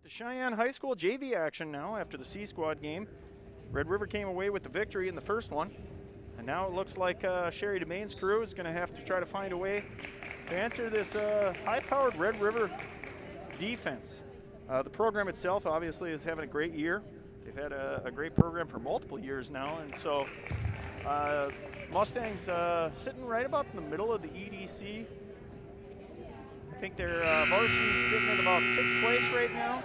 The Cheyenne High School JV action now after the C Squad game. Red River came away with the victory in the first one. And now it looks like Sherry Domain's crew is going to have to try to find a way to answer this high-powered Red River defense. The program itself obviously is having a great year. They've had a great program for multiple years now. And so Mustangs sitting right about in the middle of the EDC. I think their varsity sitting at about 6th place right now.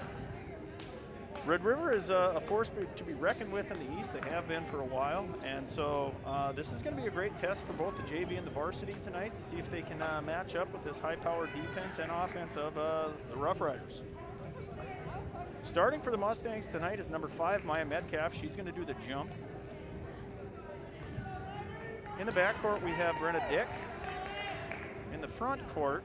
Red River is a force to be reckoned with in the East. They have been for a while, and so this is going to be a great test for both the JV and the varsity tonight to see if they can match up with this high-powered defense and offense of the Rough Riders. Starting for the Mustangs tonight is number 5, Maya Metcalf. She's going to do the jump. In the backcourt, we have Brenna Dick. In the front court,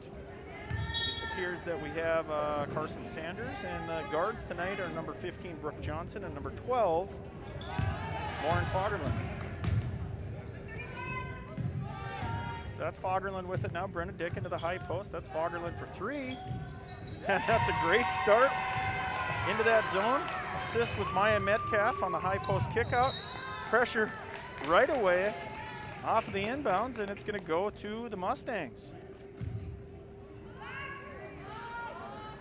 appears that we have Carson Sanders, and the guards tonight are number 15 Brooke Johnson and number 12 Lauren Fagerlund. So that's Fagerlund with it now. Brenna Dick into the high post. That's Fagerlund for 3, and that's a great start into that zone. Assist with Maya Metcalf on the high post kick out. Pressure right away off of the inbounds, and it's going to go to the Mustangs.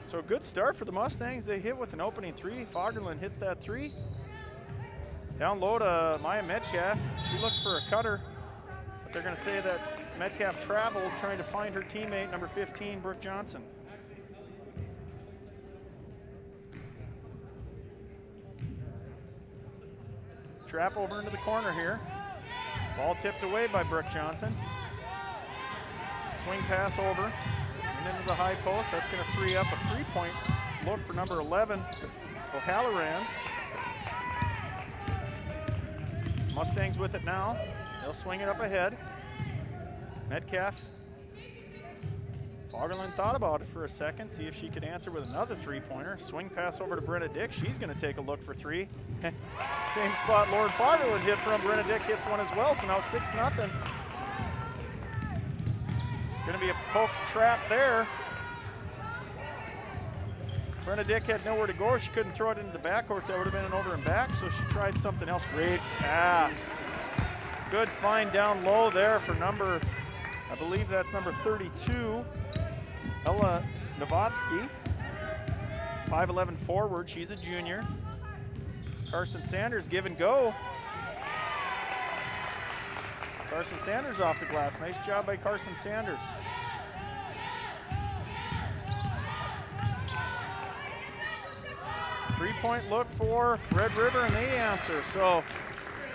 So a good start for the Mustangs. They hit with an opening 3. Fagerlund hits that 3. Down low to Maya Metcalf. She looks for a cutter, but they're going to say that Metcalf traveled trying to find her teammate, number 15, Brooke Johnson. Trap over into the corner here. Ball tipped away by Brooke Johnson. Swing pass over. Into the high post. That's going to free up a 3-point look for number 11, O'Halloran. Mustangs with it now. They'll swing it up ahead. Metcalf. Fagerlund thought about it for a second, see if she could answer with another 3-pointer. Swing pass over to Brenna Dick. She's going to take a look for 3. Same spot Lauren Fagerlund hit from. Brenna Dick hits one as well, so now 6-0. Going to be a poke trap there. Brenna Dick had nowhere to go. She couldn't throw it into the backcourt. That would have been an over and back, so she tried something else. Great pass. Good find down low there for number, I believe that's number 32, Ella Novatsky. 5'11" forward. She's a junior. Carson Sanders give and go. Carson Sanders off the glass. Nice job by Carson Sanders. Three-point look for Red River, and they answer. So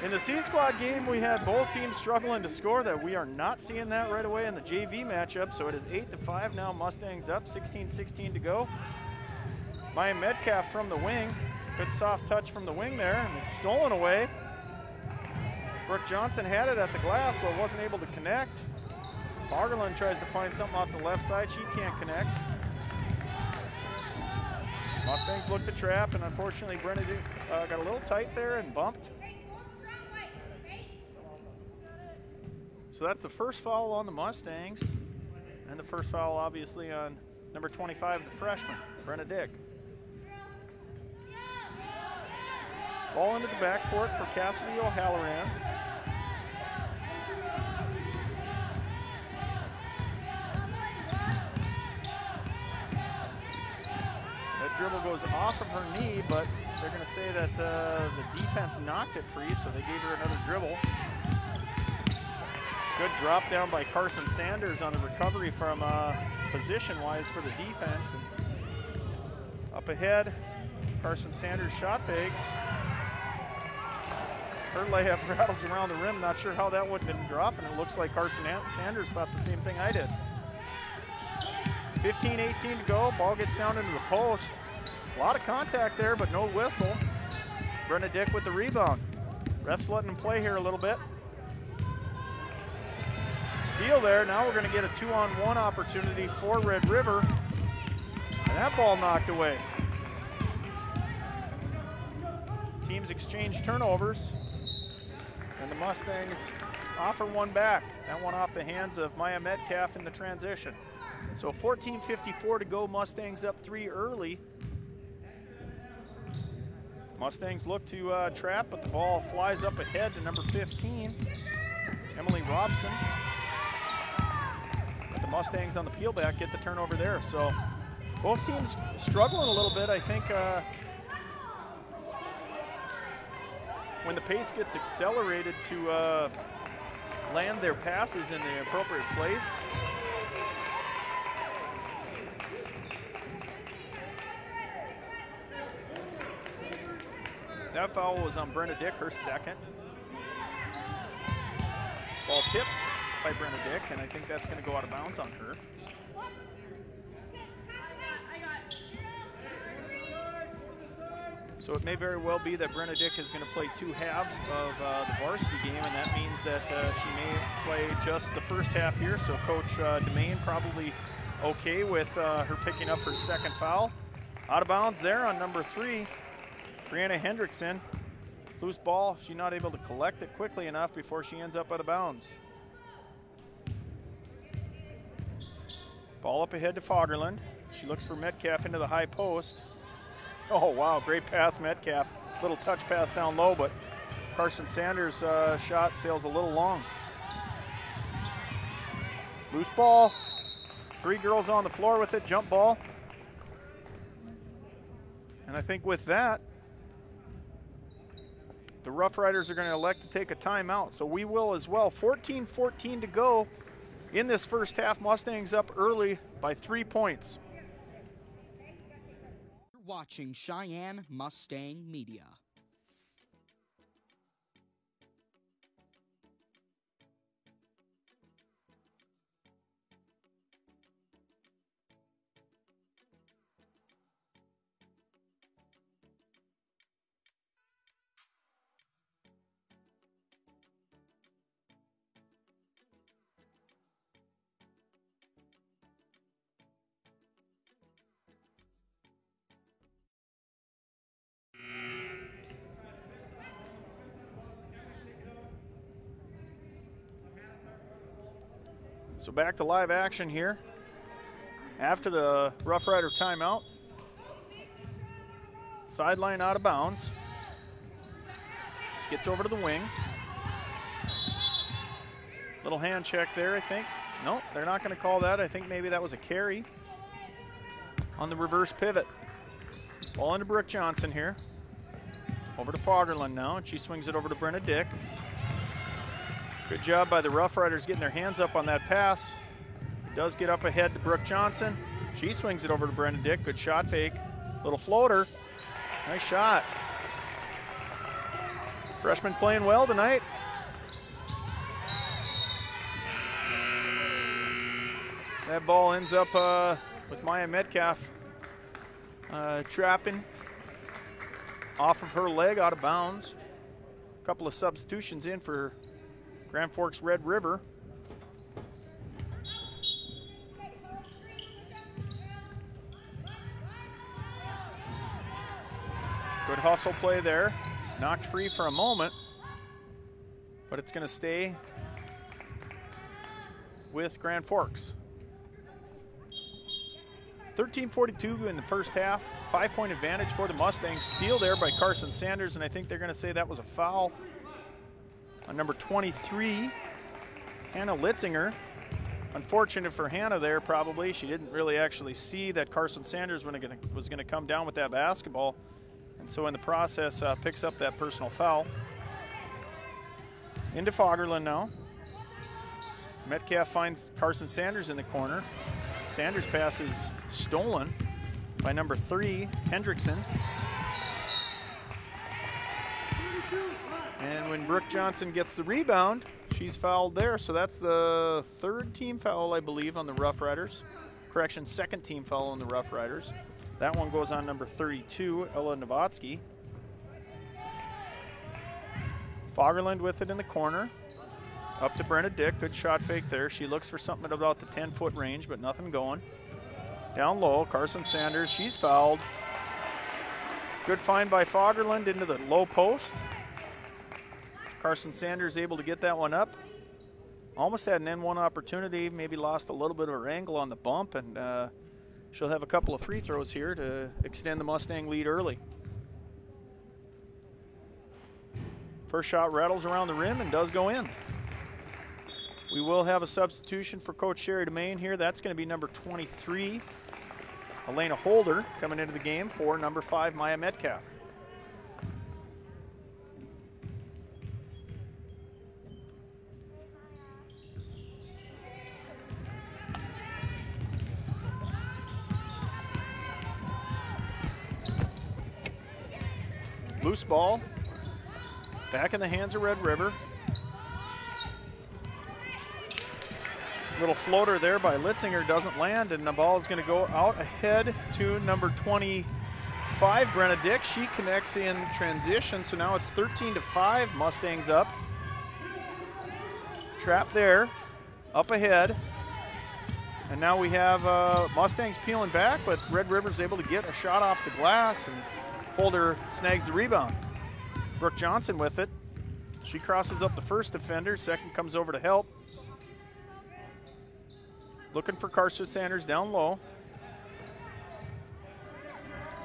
in the C Squad game, we had both teams struggling to score. That we are not seeing that right away in the JV matchup. So it is 8-5 now. Mustangs up, 16-16 to go. Maya Metcalf from the wing. Good soft touch from the wing there, and it's stolen away. Brooke Johnson had it at the glass, but wasn't able to connect. Fagerlund tries to find something off the left side. She can't connect. Mustangs looked to trap, and unfortunately Brenna got a little tight there and bumped. So that's the first foul on the Mustangs, and the first foul obviously on number 25, the freshman, Brenna Dick. Ball into the backcourt for Cassidy O'Halloran. That dribble goes off of her knee, but they're going to say that the defense knocked it free, so they gave her another dribble. Good drop down by Carson Sanders on the recovery from position-wise for the defense. And up ahead, Carson Sanders shot fakes. Her layup rattles around the rim. Not sure how that would have been dropping. It looks like Carson Sanders thought the same thing I did. 15-18 to go. Ball gets down into the post. A lot of contact there, but no whistle. Brenna Dick with the rebound. Ref's letting him play here a little bit. Steal there. Now we're going to get a 2-on-1 opportunity for Red River. And that ball knocked away. Teams exchange turnovers. And the Mustangs offer one back. That one off the hands of Maya Metcalf in the transition. So 14:54 to go. Mustangs up 3 early. Mustangs look to trap, but the ball flies up ahead to number 15, Emily Robson. But the Mustangs on the peel back get the turnover there. So both teams struggling a little bit. I think when the pace gets accelerated to land their passes in the appropriate place. That foul was on Brenna Dick, her second. Ball tipped by Brenna Dick, and I think that's going to go out of bounds on her. So it may very well be that Brenna Dick is going to play 2 halves of the varsity game, and that means that she may play just the first half here. So Coach Demain probably okay with her picking up her second foul. Out of bounds there on number 3, Brianna Hendrickson. Loose ball, she's not able to collect it quickly enough before she ends up out of bounds. Ball up ahead to Fagerlund. She looks for Metcalf into the high post. Oh, wow, great pass, Metcalf. Little touch pass down low, but Carson Sanders' shot sails a little long. Loose ball. 3 girls on the floor with it, jump ball. And I think with that, the Rough Riders are going to elect to take a timeout. So we will as well. 14-14 to go in this first half. Mustangs up early by 3 points. Watching Cheyenne Mustang Media. So back to live action here after the Rough Rider timeout. Sideline out of bounds. Gets over to the wing. Little hand check there, I think. No, they're not going to call that. I think maybe that was a carry on the reverse pivot. Ball into Brooke Johnson here. Over to Fagerlund now, and she swings it over to Brenna Dick. Good job by the Rough Riders getting their hands up on that pass. It does get up ahead to Brooke Johnson. She swings it over to Brenna Dick. Good shot fake. Little floater. Nice shot. Freshman playing well tonight. That ball ends up with Maya Metcalf trapping off of her leg out of bounds. A couple of substitutions in for Grand Forks Red River. Good hustle play there. Knocked free for a moment, but it's going to stay with Grand Forks. 13:42 in the first half. 5-point advantage for the Mustangs. Steal there by Carson Sanders, and I think they're going to say that was a foul on number 23, Hannah Litzinger. Unfortunate for Hannah there, probably. She didn't really actually see that Carson Sanders was going to come down with that basketball, and so in the process picks up that personal foul. Into Fagerlund now. Metcalf finds Carson Sanders in the corner. Sanders' pass is stolen by number 3, Hendrickson. And when Brooke Johnson gets the rebound, she's fouled there. So that's the 3rd team foul, I believe, on the Rough Riders. Correction, 2nd team foul on the Rough Riders. That one goes on number 32, Ella Novatsky. Fagerlund with it in the corner. Up to Brenna Dick. Good shot fake there. She looks for something at about the 10-foot range, but nothing going. Down low, Carson Sanders. She's fouled. Good find by Fagerlund into the low post. Carson Sanders able to get that one up. Almost had an N1 opportunity, maybe lost a little bit of her angle on the bump, and she'll have a couple of free throws here to extend the Mustang lead early. First shot rattles around the rim and does go in. We will have a substitution for Coach Sherry Domain here. That's going to be number 23, Elena Holder, coming into the game for number 5, Maya Metcalf. Loose ball, back in the hands of Red River. Little floater there by Litzinger doesn't land, and the ball is going to go out ahead to number 25, Brenna Dick. She connects in transition, so now it's 13-5, Mustangs up. Trap there, up ahead. And now we have Mustangs peeling back, but Red River's able to get a shot off the glass, and Holder snags the rebound. Brooke Johnson with it. She crosses up the first defender, second comes over to help. Looking for Carson Sanders down low.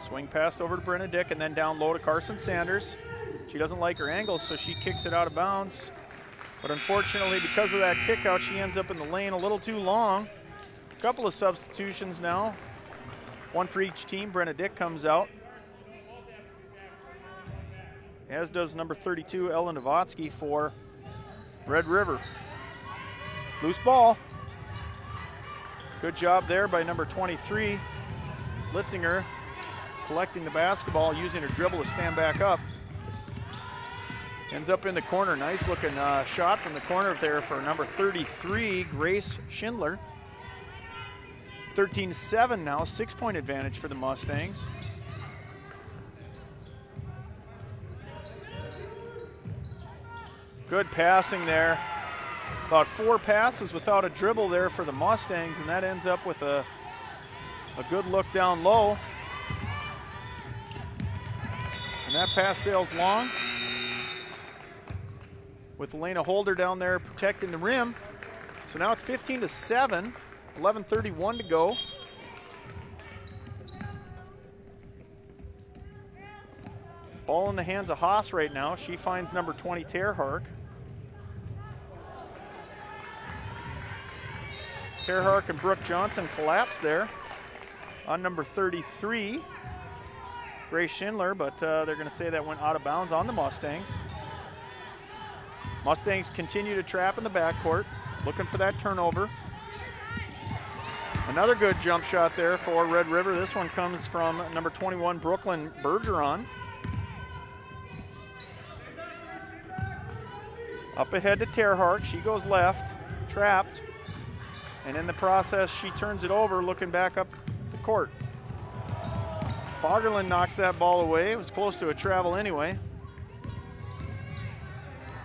Swing pass over to Brenna Dick and then down low to Carson Sanders. She doesn't like her angle, so she kicks it out of bounds. But unfortunately, because of that kick out, she ends up in the lane a little too long. A couple of substitutions now. One for each team. Brenna Dick comes out, as does number 32, Ellen Novotsky for Red River. Loose ball. Good job there by number 23, Litzinger, collecting the basketball, using her dribble to stand back up. Ends up in the corner. Nice looking shot from the corner there for number 33, Grace Schindler. 13-7 now, 6-point advantage for the Mustangs. Good passing there. About 4 passes without a dribble there for the Mustangs, and that ends up with a good look down low. And that pass sails long, with Elena Holder down there protecting the rim. So now it's 15-7, 11:31 to go. Ball in the hands of Haas right now. She finds number 20, Terhark. Terhark and Brooke Johnson collapse there on number 33, Grace Schindler, but they're going to say that went out of bounds on the Mustangs. Mustangs continue to trap in the backcourt, looking for that turnover. Another good jump shot there for Red River. This one comes from number 21, Brooklyn Bergeron. Up ahead to Terhark. She goes left, trapped. And in the process, she turns it over, looking back up the court. Fagerlund knocks that ball away. It was close to a travel anyway.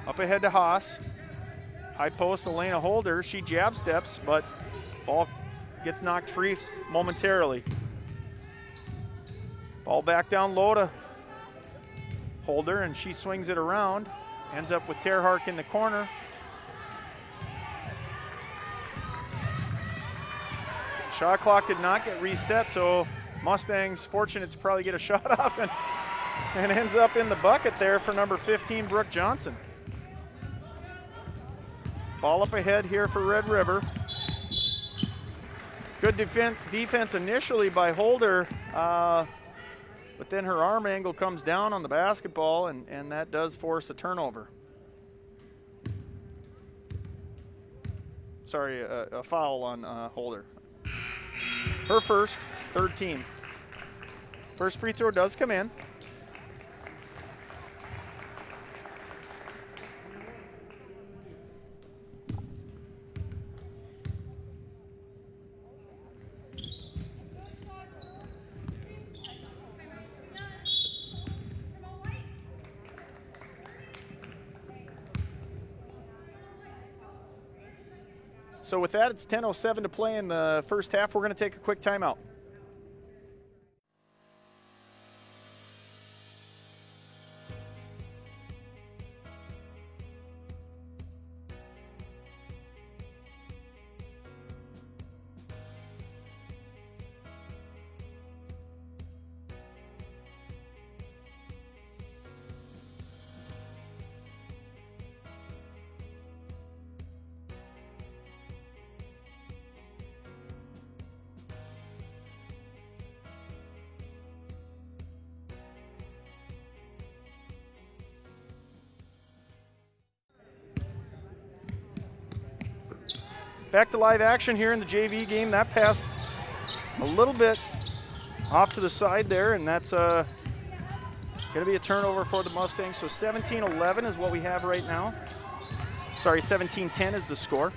Up ahead to Haas. High post, Elena Holder. She jab steps, but ball gets knocked free momentarily. Ball back down low to Holder, and she swings it around. Ends up with Terhark in the corner. Shot clock did not get reset, so Mustangs fortunate to probably get a shot off and ends up in the bucket there for number 15, Brooke Johnson. Ball up ahead here for Red River. Good defense initially by Holder, but then her arm angle comes down on the basketball, and that does force a turnover. Sorry, a foul on Holder. Her first, third team. First free throw does come in. So with that, it's 10:07 to play in the first half. We're going to take a quick timeout. back to live action here in the JV game. That pass a little bit off to the side there, and that's going to be a turnover for the Mustangs. So 17-11 is what we have right now. Sorry, 17-10 is the score.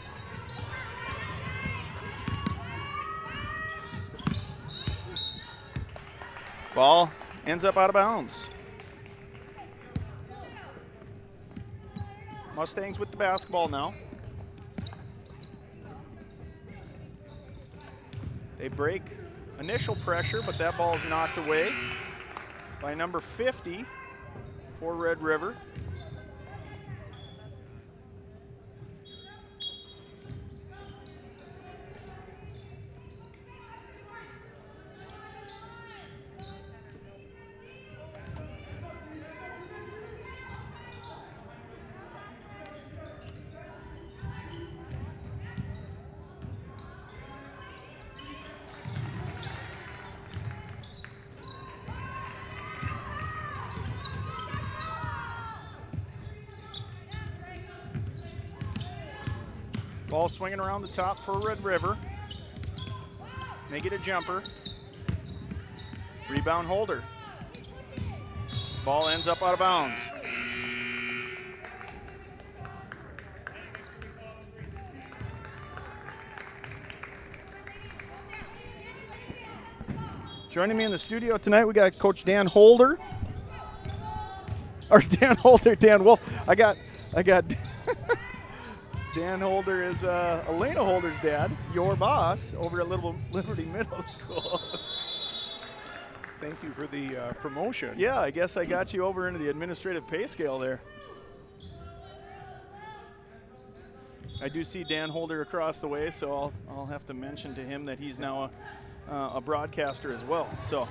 Ball ends up out of bounds. Mustangs with the basketball now. They break initial pressure, but that ball is knocked away by number 50 for Red River. Ball swinging around the top for Red River. They get a jumper. Rebound Holder. Ball ends up out of bounds. Joining me in the studio tonight, we got Coach Dan Holder. Or Dan Holder, Dan Wolf. I got Dan Holder is Elena Holder's dad, your boss, over at Little Liberty Middle School. Thank you for the promotion. Yeah, I guess I got you over into the administrative pay scale there. I do see Dan Holder across the way, so I'll have to mention to him that he's now a broadcaster as well. So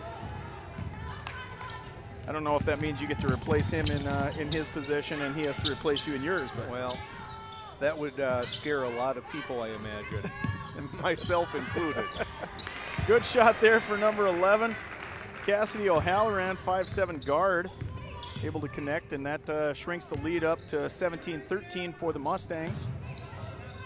I don't know if that means you get to replace him in his position and he has to replace you in yours. But well, that would scare a lot of people, I imagine, and myself included. Good shot there for number 11. Cassidy O'Halloran, 5'7" guard, able to connect, and that shrinks the lead up to 17-13 for the Mustangs.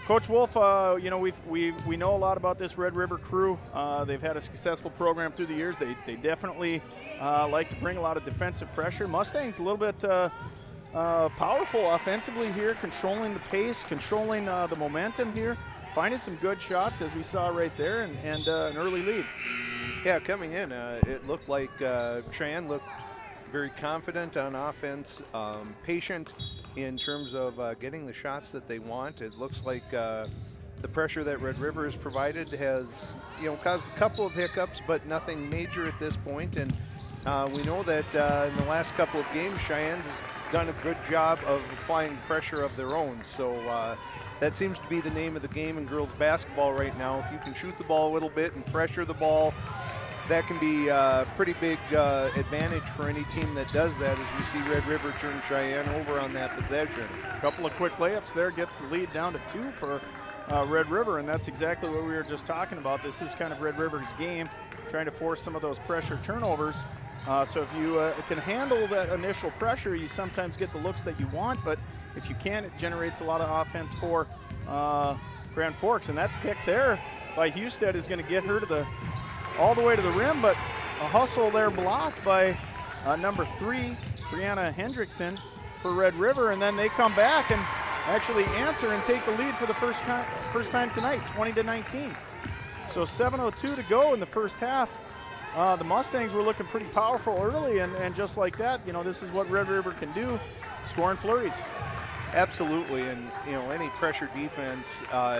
Coach Wolf, you know, we know a lot about this Red River crew. They've had a successful program through the years. They definitely like to bring a lot of defensive pressure. Mustangs a little bit powerful offensively here, controlling the pace, controlling the momentum here, finding some good shots as we saw right there, and an early lead. Yeah, coming in, it looked like Cheyenne looked very confident on offense, patient in terms of getting the shots that they want. It looks like the pressure that Red River has provided has, you know, caused a couple of hiccups, but nothing major at this point. And we know that in the last couple of games, Cheyenne's done a good job of applying pressure of their own. So that seems to be the name of the game in girls basketball right now. If you can shoot the ball a little bit and pressure the ball, that can be a pretty big advantage for any team that does that, as we see Red River turn Cheyenne over on that possession. A couple of quick layups there gets the lead down to 2 for Red River, and that's exactly what we were just talking about. This is kind of Red River's game, trying to force some of those pressure turnovers. So if you can handle that initial pressure, you sometimes get the looks that you want, but if you can't, it generates a lot of offense for Grand Forks. And that pick there by Husted is going to get her to all the way to the rim, but a hustle there blocked by number 3, Brianna Hendrickson for Red River, and then they come back and actually answer and take the lead for the first time tonight, 20-19. So 7:02 to go in the first half. The Mustangs were looking pretty powerful early, and just like that, you know, this is what Red River can do, scoring flurries. Absolutely, and you know, any pressure defense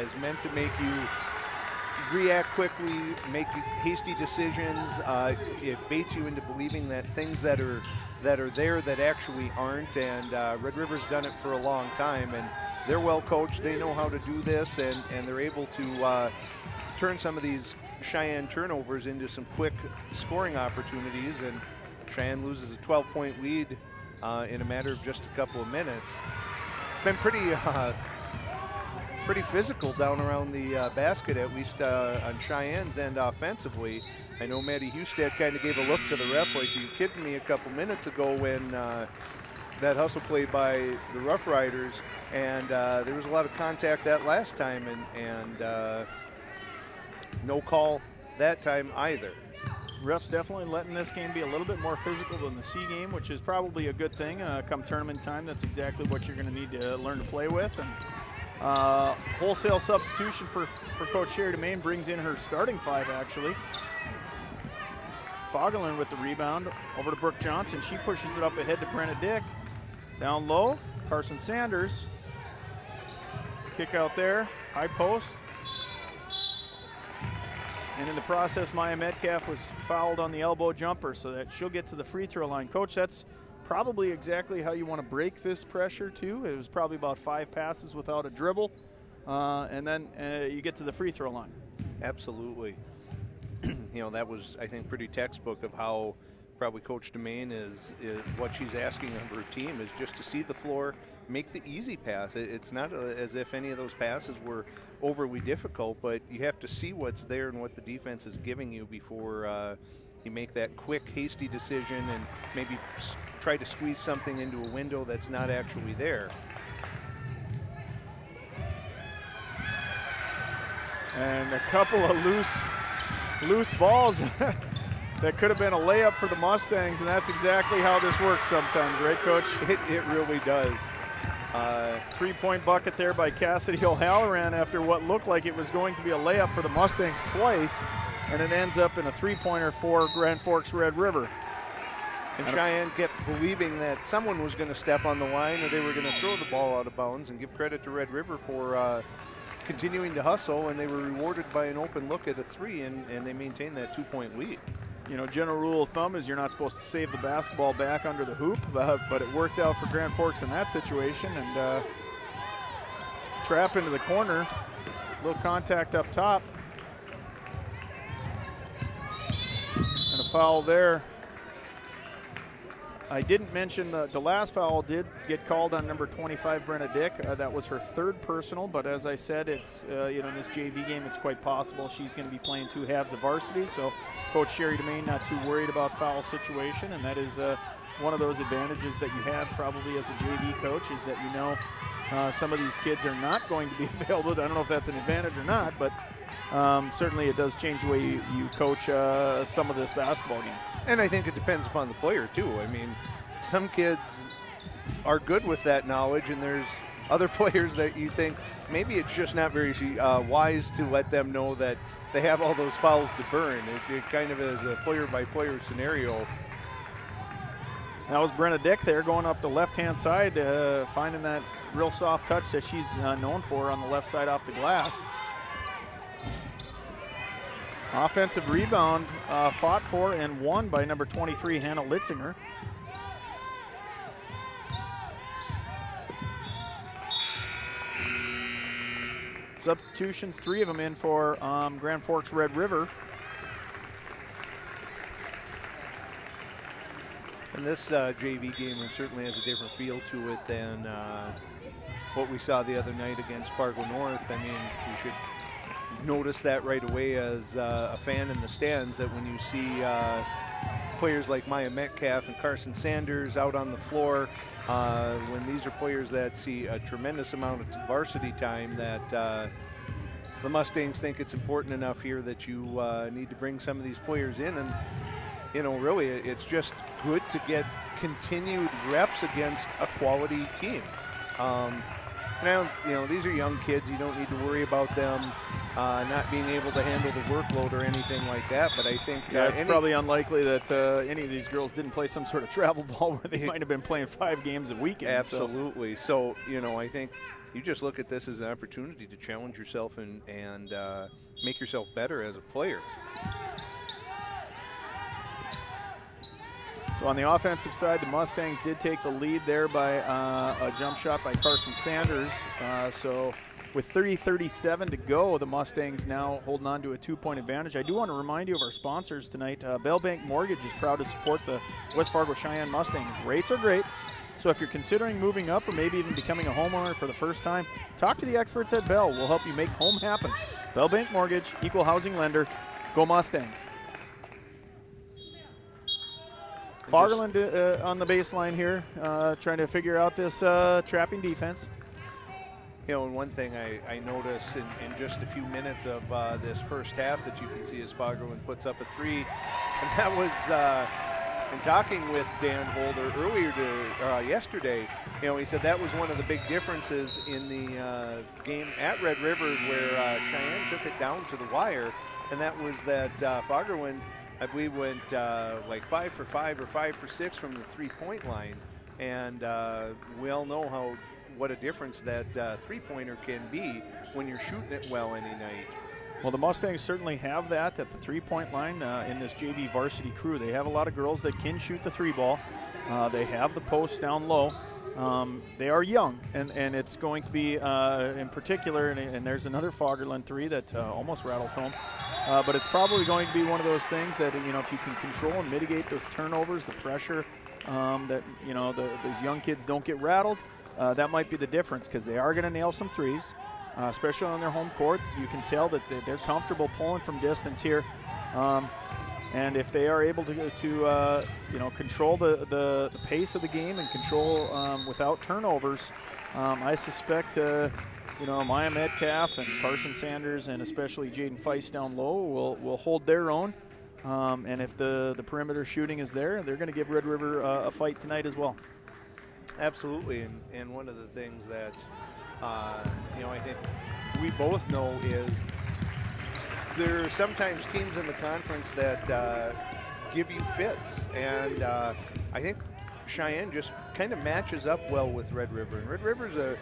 is meant to make you react quickly, make hasty decisions. It baits you into believing that things that are there that actually aren't, and Red River's done it for a long time, and they're well coached. They know how to do this, and they're able to turn some of these Cheyenne turnovers into some quick scoring opportunities, and Cheyenne loses a 12-point lead in a matter of just a couple of minutes. It's been pretty physical down around the basket, at least on Cheyenne's end offensively. I know Maddie Husted kind of gave a look to the ref like, are you kidding me, a couple minutes ago when that hustle play by the Rough Riders, and there was a lot of contact that last time, and no call that time either. Refs definitely letting this game be a little bit more physical than the C game, which is probably a good thing. Come tournament time, that's exactly what you're going to need to learn to play with. And wholesale substitution for Coach Sherry DeMaine brings in her starting 5, actually. Fogelin with the rebound over to Brooke Johnson. She pushes it up ahead to Brenna Dick. Down low, Carson Sanders. Kick out there, high post. And in the process, Maya Metcalf was fouled on the elbow jumper, so that she'll get to the free throw line. Coach, that's probably exactly how you want to break this pressure, too. It was probably about 5 passes without a dribble, and then you get to the free throw line. Absolutely. You know, that was, I think, pretty textbook of how probably Coach DeMaine is what she's asking of her team is just to see the floor, make the easy pass. It's not as if any of those passes were overly difficult, but you have to see what's there and what the defense is giving you before you make that quick, hasty decision and maybe try to squeeze something into a window that's not actually there. And a couple of loose balls that could have been a layup for the Mustangs, and that's exactly how this works sometimes, right, Coach? It really does. 3-point bucket there by Cassidy O'Halloran after what looked like it was going to be a layup for the Mustangs twice, and it ends up in a 3-pointer for Grand Forks Red River. And Cheyenne kept believing that someone was going to step on the line or they were going to throw the ball out of bounds, and give credit to Red River for continuing to hustle, and they were rewarded by an open look at a 3, and they maintained that 2-point lead. You know, general rule of thumb is you're not supposed to save the basketball back under the hoop, but it worked out for Grand Forks in that situation. And trap into the corner, little contact up top. And a foul there. I didn't mention the last foul did get called on number 25, Brenna Dick. That was her 3rd personal, but as I said, it's you know, in this JV game, it's quite possible she's going to be playing 2 halves of varsity. So Coach Sherry DeMaine not too worried about foul situation, and that is one of those advantages that you have probably as a JV coach, is that you know some of these kids are not going to be available. I don't know if that's an advantage or not, but certainly it does change the way you coach some of this basketball game. And I think it depends upon the player, too. I mean, some kids are good with that knowledge, and there's other players that you think maybe it's just not very wise to let them know that they have all those fouls to burn. It kind of is a player-by-player scenario. That was Brenna Dick there going up the left-hand side, finding that real soft touch that she's known for on the left side off the glass. Offensive rebound fought for and won by number 23, Hannah Litzinger. Substitutions, 3 of them in for Grand Forks Red River. And this JV game certainly has a different feel to it than what we saw the other night against Fargo North. I mean, you should notice that right away as a fan in the stands, that when you see players like Maya Metcalf and Carson Sanders out on the floor, when these are players that see a tremendous amount of varsity time, that the Mustangs think it's important enough here that you need to bring some of these players in. And you know, really, it's just good to get continued reps against a quality team. Now, you know, these are young kids. You don't need to worry about them not being able to handle the workload or anything like that. But I think it's probably unlikely that any of these girls didn't play some sort of travel ball where they might have been playing 5 games a weekend. Absolutely. So, you know, I think you just look at this as an opportunity to challenge yourself and make yourself better as a player. So on the offensive side, the Mustangs did take the lead there by a jump shot by Carson Sanders. So with 30:37 to go, the Mustangs now holding on to a 2-point advantage. I do want to remind you of our sponsors tonight. Bell Bank Mortgage is proud to support the West Fargo Cheyenne Mustangs. Rates are great. So if you're considering moving up or maybe even becoming a homeowner for the first time, talk to the experts at Bell. We'll help you make home happen. Bell Bank Mortgage, equal housing lender. Go Mustangs. Fagerlund on the baseline here, trying to figure out this trapping defense. You know, and one thing I notice in just a few minutes of this first half that you can see is Fagerlund puts up a 3, and that was in talking with Dan Holder earlier yesterday. You know, he said that was one of the big differences in the game at Red River where Cheyenne took it down to the wire, and that was that Fagerlund, I believe, went like 5 for 5 or 5 for 6 from the 3-point line, and we all know what a difference that three-pointer can be when you're shooting it well any night. Well, the Mustangs certainly have that at the 3-point line in this JV varsity crew. They have a lot of girls that can shoot the 3-ball. They have the post down low. They are young, and it's going to be, in particular, and there's another Fagerlund 3 that almost rattles home. But it's probably going to be one of those things that, you know, if you can control and mitigate those turnovers, the pressure, that, you know, those young kids don't get rattled, that might be the difference, because they are going to nail some threes. Especially on their home court. You can tell that they're comfortable pulling from distance here. And if they are able to you know, control the pace of the game and control without turnovers, I suspect you know, Maya Metcalf and Carson Sanders and especially Jaden Feist down low will hold their own. And if the perimeter shooting is there, they're going to give Red River a fight tonight as well. Absolutely, and one of the things that you know, I think we both know is there are sometimes teams in the conference that give you fits, and I think Cheyenne just kind of matches up well with Red River. And Red River's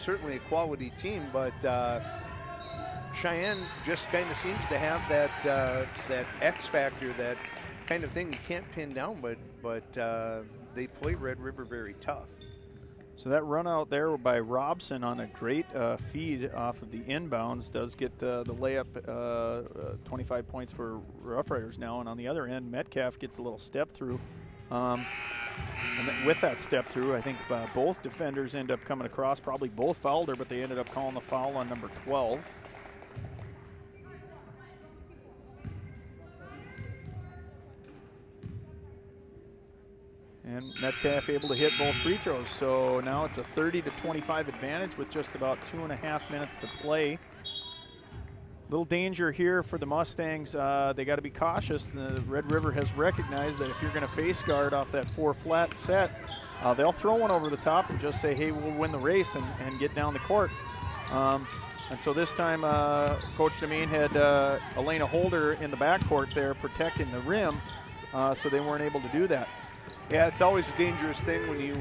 certainly a quality team, but Cheyenne just kind of seems to have that X factor, that kind of thing you can't pin down, but they play Red River very tough. So that run out there by Robson on a great feed off of the inbounds does get the layup, 25 points for Rough Riders now. And on the other end, Metcalf gets a little step through. And with that step through, I think both defenders end up coming across. Probably both fouled her, but they ended up calling the foul on number 12. And Metcalf able to hit both free throws. So now it's a 30-25 advantage with just about 2.5 minutes to play. Little danger here for the Mustangs. They got to be cautious. The Red River has recognized that if you're going to face guard off that 4-flat set, they'll throw one over the top and just say, hey, we'll win the race and get down the court. And so this time, Coach Demeen had Elena Holder in the backcourt there protecting the rim, so they weren't able to do that. Yeah, it's always a dangerous thing when you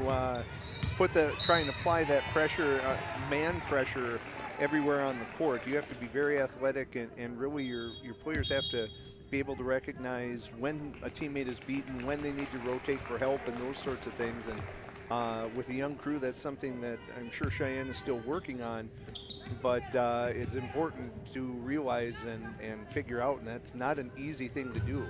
try and apply that pressure, man pressure, everywhere on the court. You have to be very athletic, and really your players have to be able to recognize when a teammate is beaten, when they need to rotate for help, and those sorts of things. And with a young crew, that's something that I'm sure Cheyenne is still working on, but it's important to realize and figure out, and that's not an easy thing to do.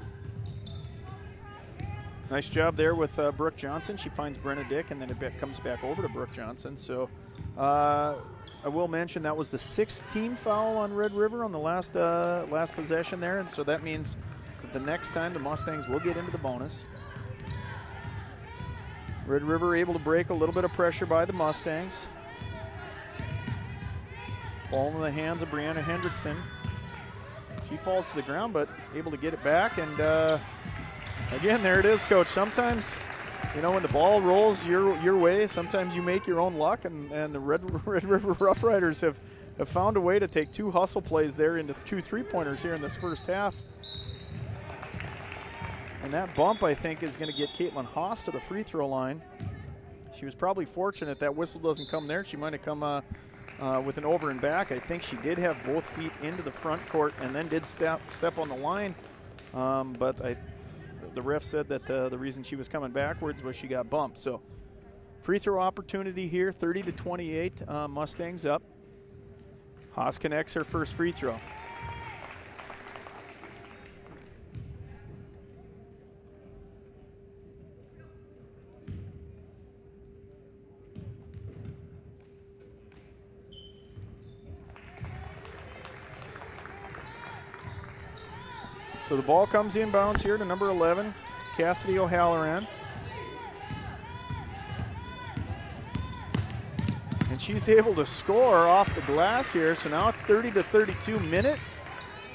Nice job there with Brooke Johnson. She finds Brenna Dick, and then it comes back over to Brooke Johnson. So I will mention that was the 6th team foul on Red River on the last possession there, and so that means that the next time the Mustangs will get into the bonus. Red River able to break a little bit of pressure by the Mustangs. Ball in the hands of Brianna Hendrickson. She falls to the ground, but able to get it back, and again, there it is, Coach. Sometimes, you know, when the ball rolls your way, sometimes you make your own luck, and the Red River Rough Riders have found a way to take 2 hustle plays there into 2 3-pointers here in this first half. And that bump, I think, is going to get Caitlin Haas to the free throw line. She was probably fortunate that whistle doesn't come there. She might have come with an over and back. I think she did have both feet into the front court and then did step on the line, but the ref said that the reason she was coming backwards was she got bumped. So free throw opportunity here, 30-28, Mustangs up. Haas connects her first free throw. So the ball comes inbounds here to number 11, Cassidy O'Halloran. and she's able to score off the glass here. So now it's 30-32 minute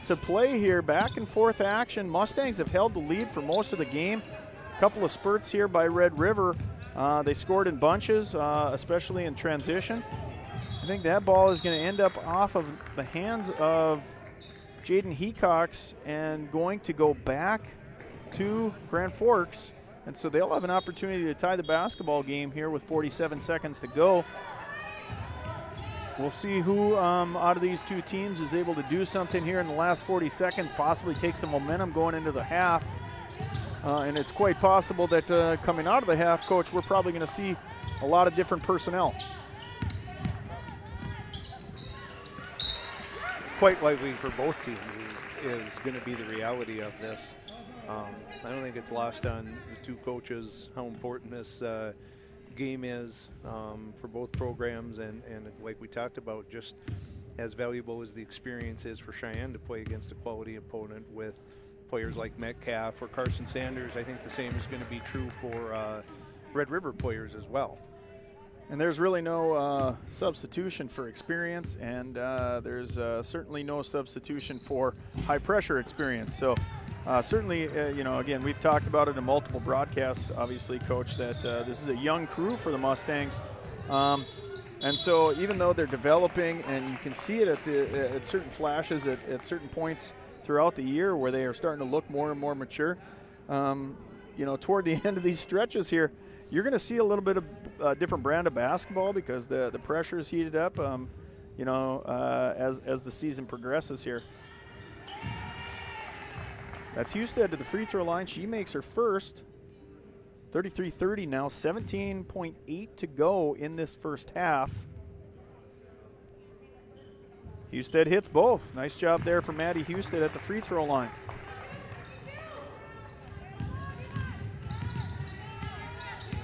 to play here. Back and forth action. Mustangs have held the lead for most of the game. A couple of spurts here by Red River. They scored in bunches, especially in transition. I think that ball is going to end up off of the hands of Jaden Hecox and going to go back to Grand Forks. And so they'll have an opportunity to tie the basketball game here with 47 seconds to go. We'll see who out of these two teams is able to do something here in the last 40 seconds, possibly take some momentum going into the half. And it's quite possible that coming out of the half, Coach, we're probably going to see a lot of different personnel. Quite likely for both teams is going to be the reality of this. I don't think it's lost on the two coaches how important this game is for both programs, and like we talked about, just as valuable as the experience is for Cheyenne to play against a quality opponent with players like Metcalf or Carson Sanders. I think the same is going to be true for Red River players as well. And there's really no substitution for experience, and there's certainly no substitution for high-pressure experience. So certainly, again, we've talked about it in multiple broadcasts, obviously, Coach, that this is a young crew for the Mustangs. And so even though they're developing, and you can see it at certain flashes at certain points throughout the year where they are starting to look more and more mature, toward the end of these stretches here, you're going to see a little bit of a different brand of basketball because the pressure is heated up, as the season progresses here. That's Husted to the free throw line. She makes her first. 33-30 now, 17.8 to go in this first half. Husted hits both. Nice job there for Maddie Husted at the free throw line.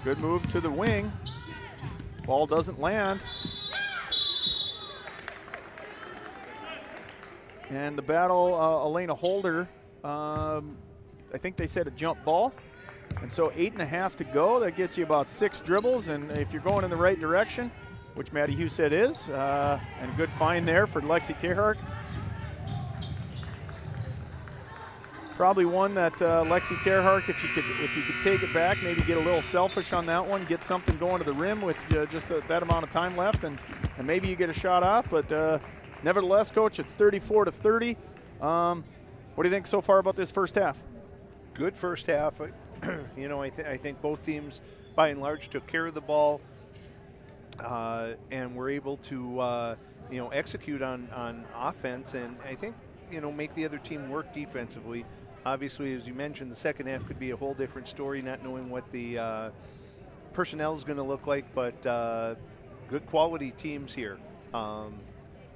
Good move to the wing. Ball doesn't land. And the battle, Elena Holder, I think they said a jump ball. And so 8.5 to go. That gets you about 6 dribbles. And if you're going in the right direction, which Maddie Husted is, and good find there for Lexi Terhark. Probably one that Lexi Terhark, if you could take it back, maybe get a little selfish on that one, get something going to the rim with just that amount of time left, and maybe you get a shot off. But nevertheless, Coach, it's 34-30. What do you think so far about this first half? Good first half. I think both teams, by and large, took care of the ball and were able to, execute on offense, and I think, make the other team work defensively. Obviously, as you mentioned, the second half could be a whole different story, not knowing what the personnel is going to look like, but good quality teams here.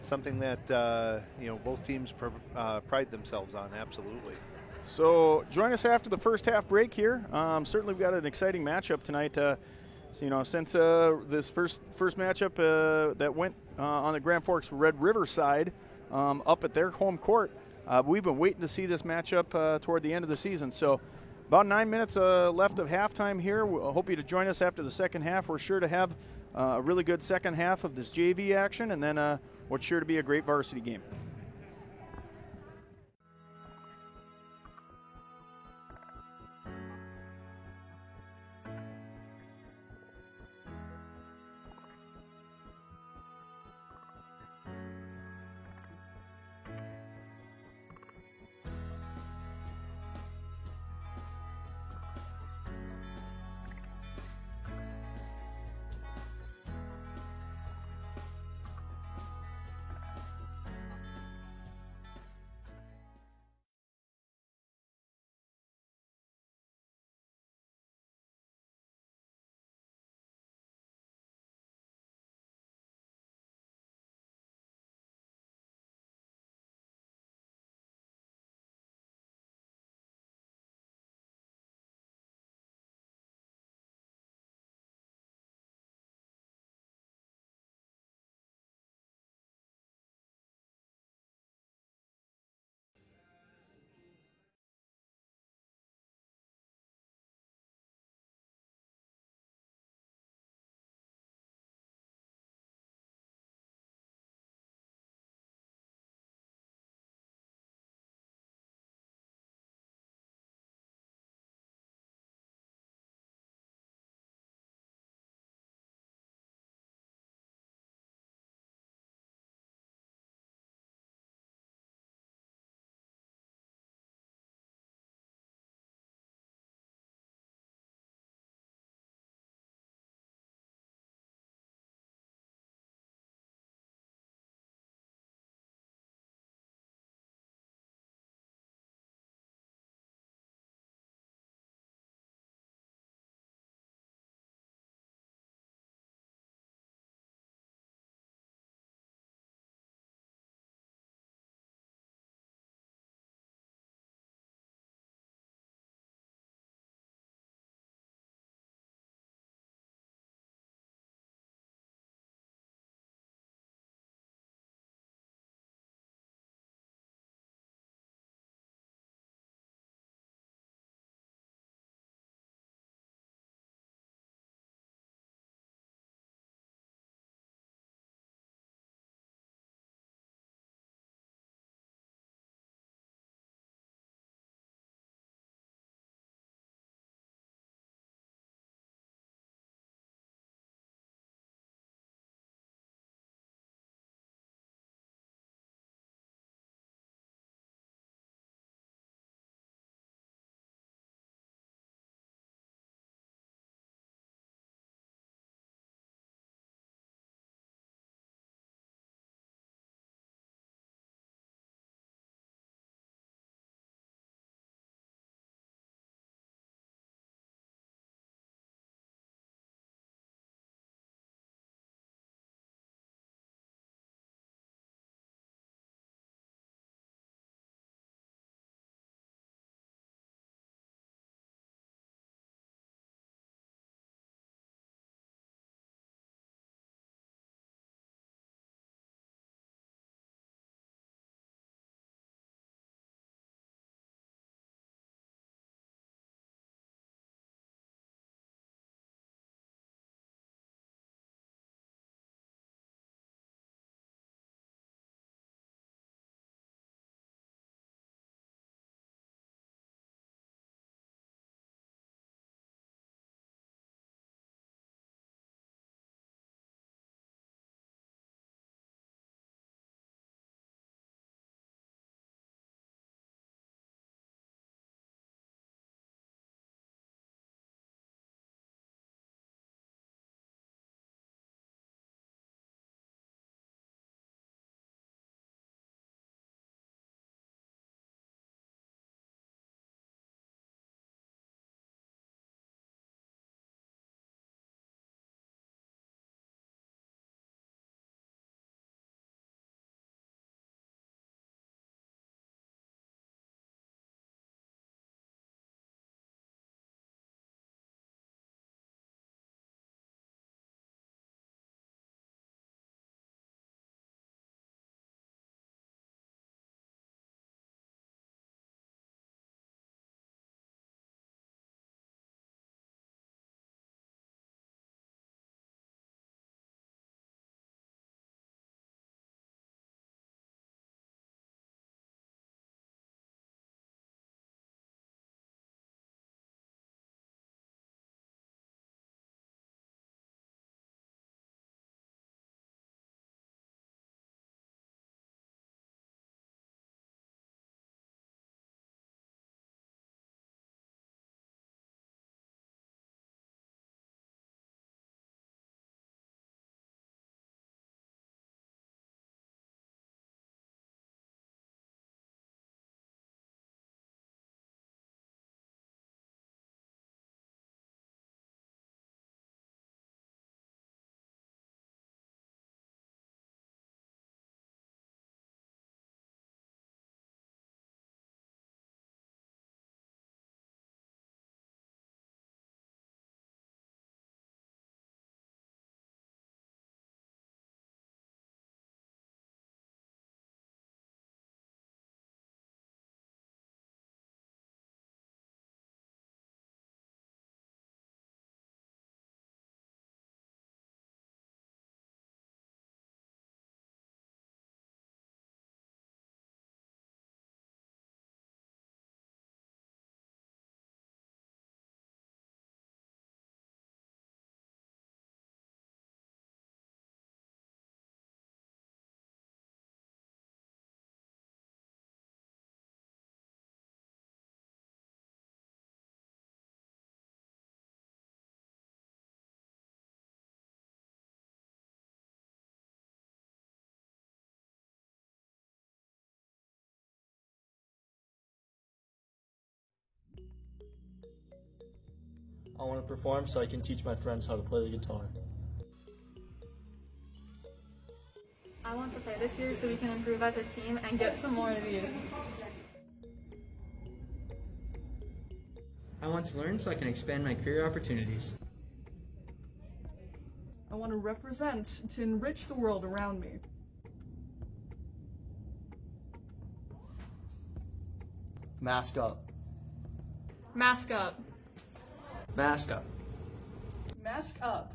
Something that, both teams pride themselves on, absolutely. So join us after the first half break here. Certainly we've got an exciting matchup tonight. Since this first matchup that went on the Grand Forks Red River side up at their home court, we've been waiting to see this matchup toward the end of the season. So about 9 minutes left of halftime here. We'll hope you to join us after the second half. We're sure to have a really good second half of this JV action, and then what's sure to be a great varsity game. I want to perform so I can teach my friends how to play the guitar. I want to play this year so we can improve as a team and get some more of these. I want to learn so I can expand my career opportunities. I want to represent to enrich the world around me. Mask up. Mask up. Mask up. Mask up.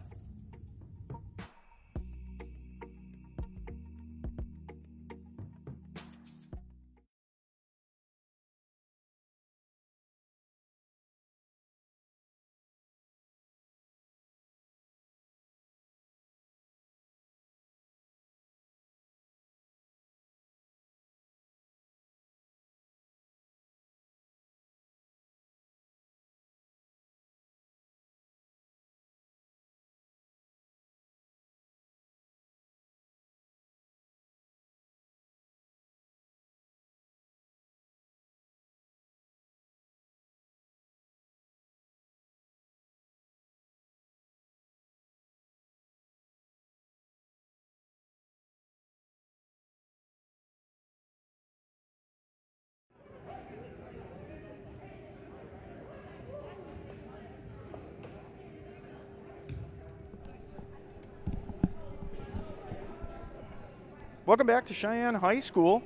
Welcome back to Cheyenne High School.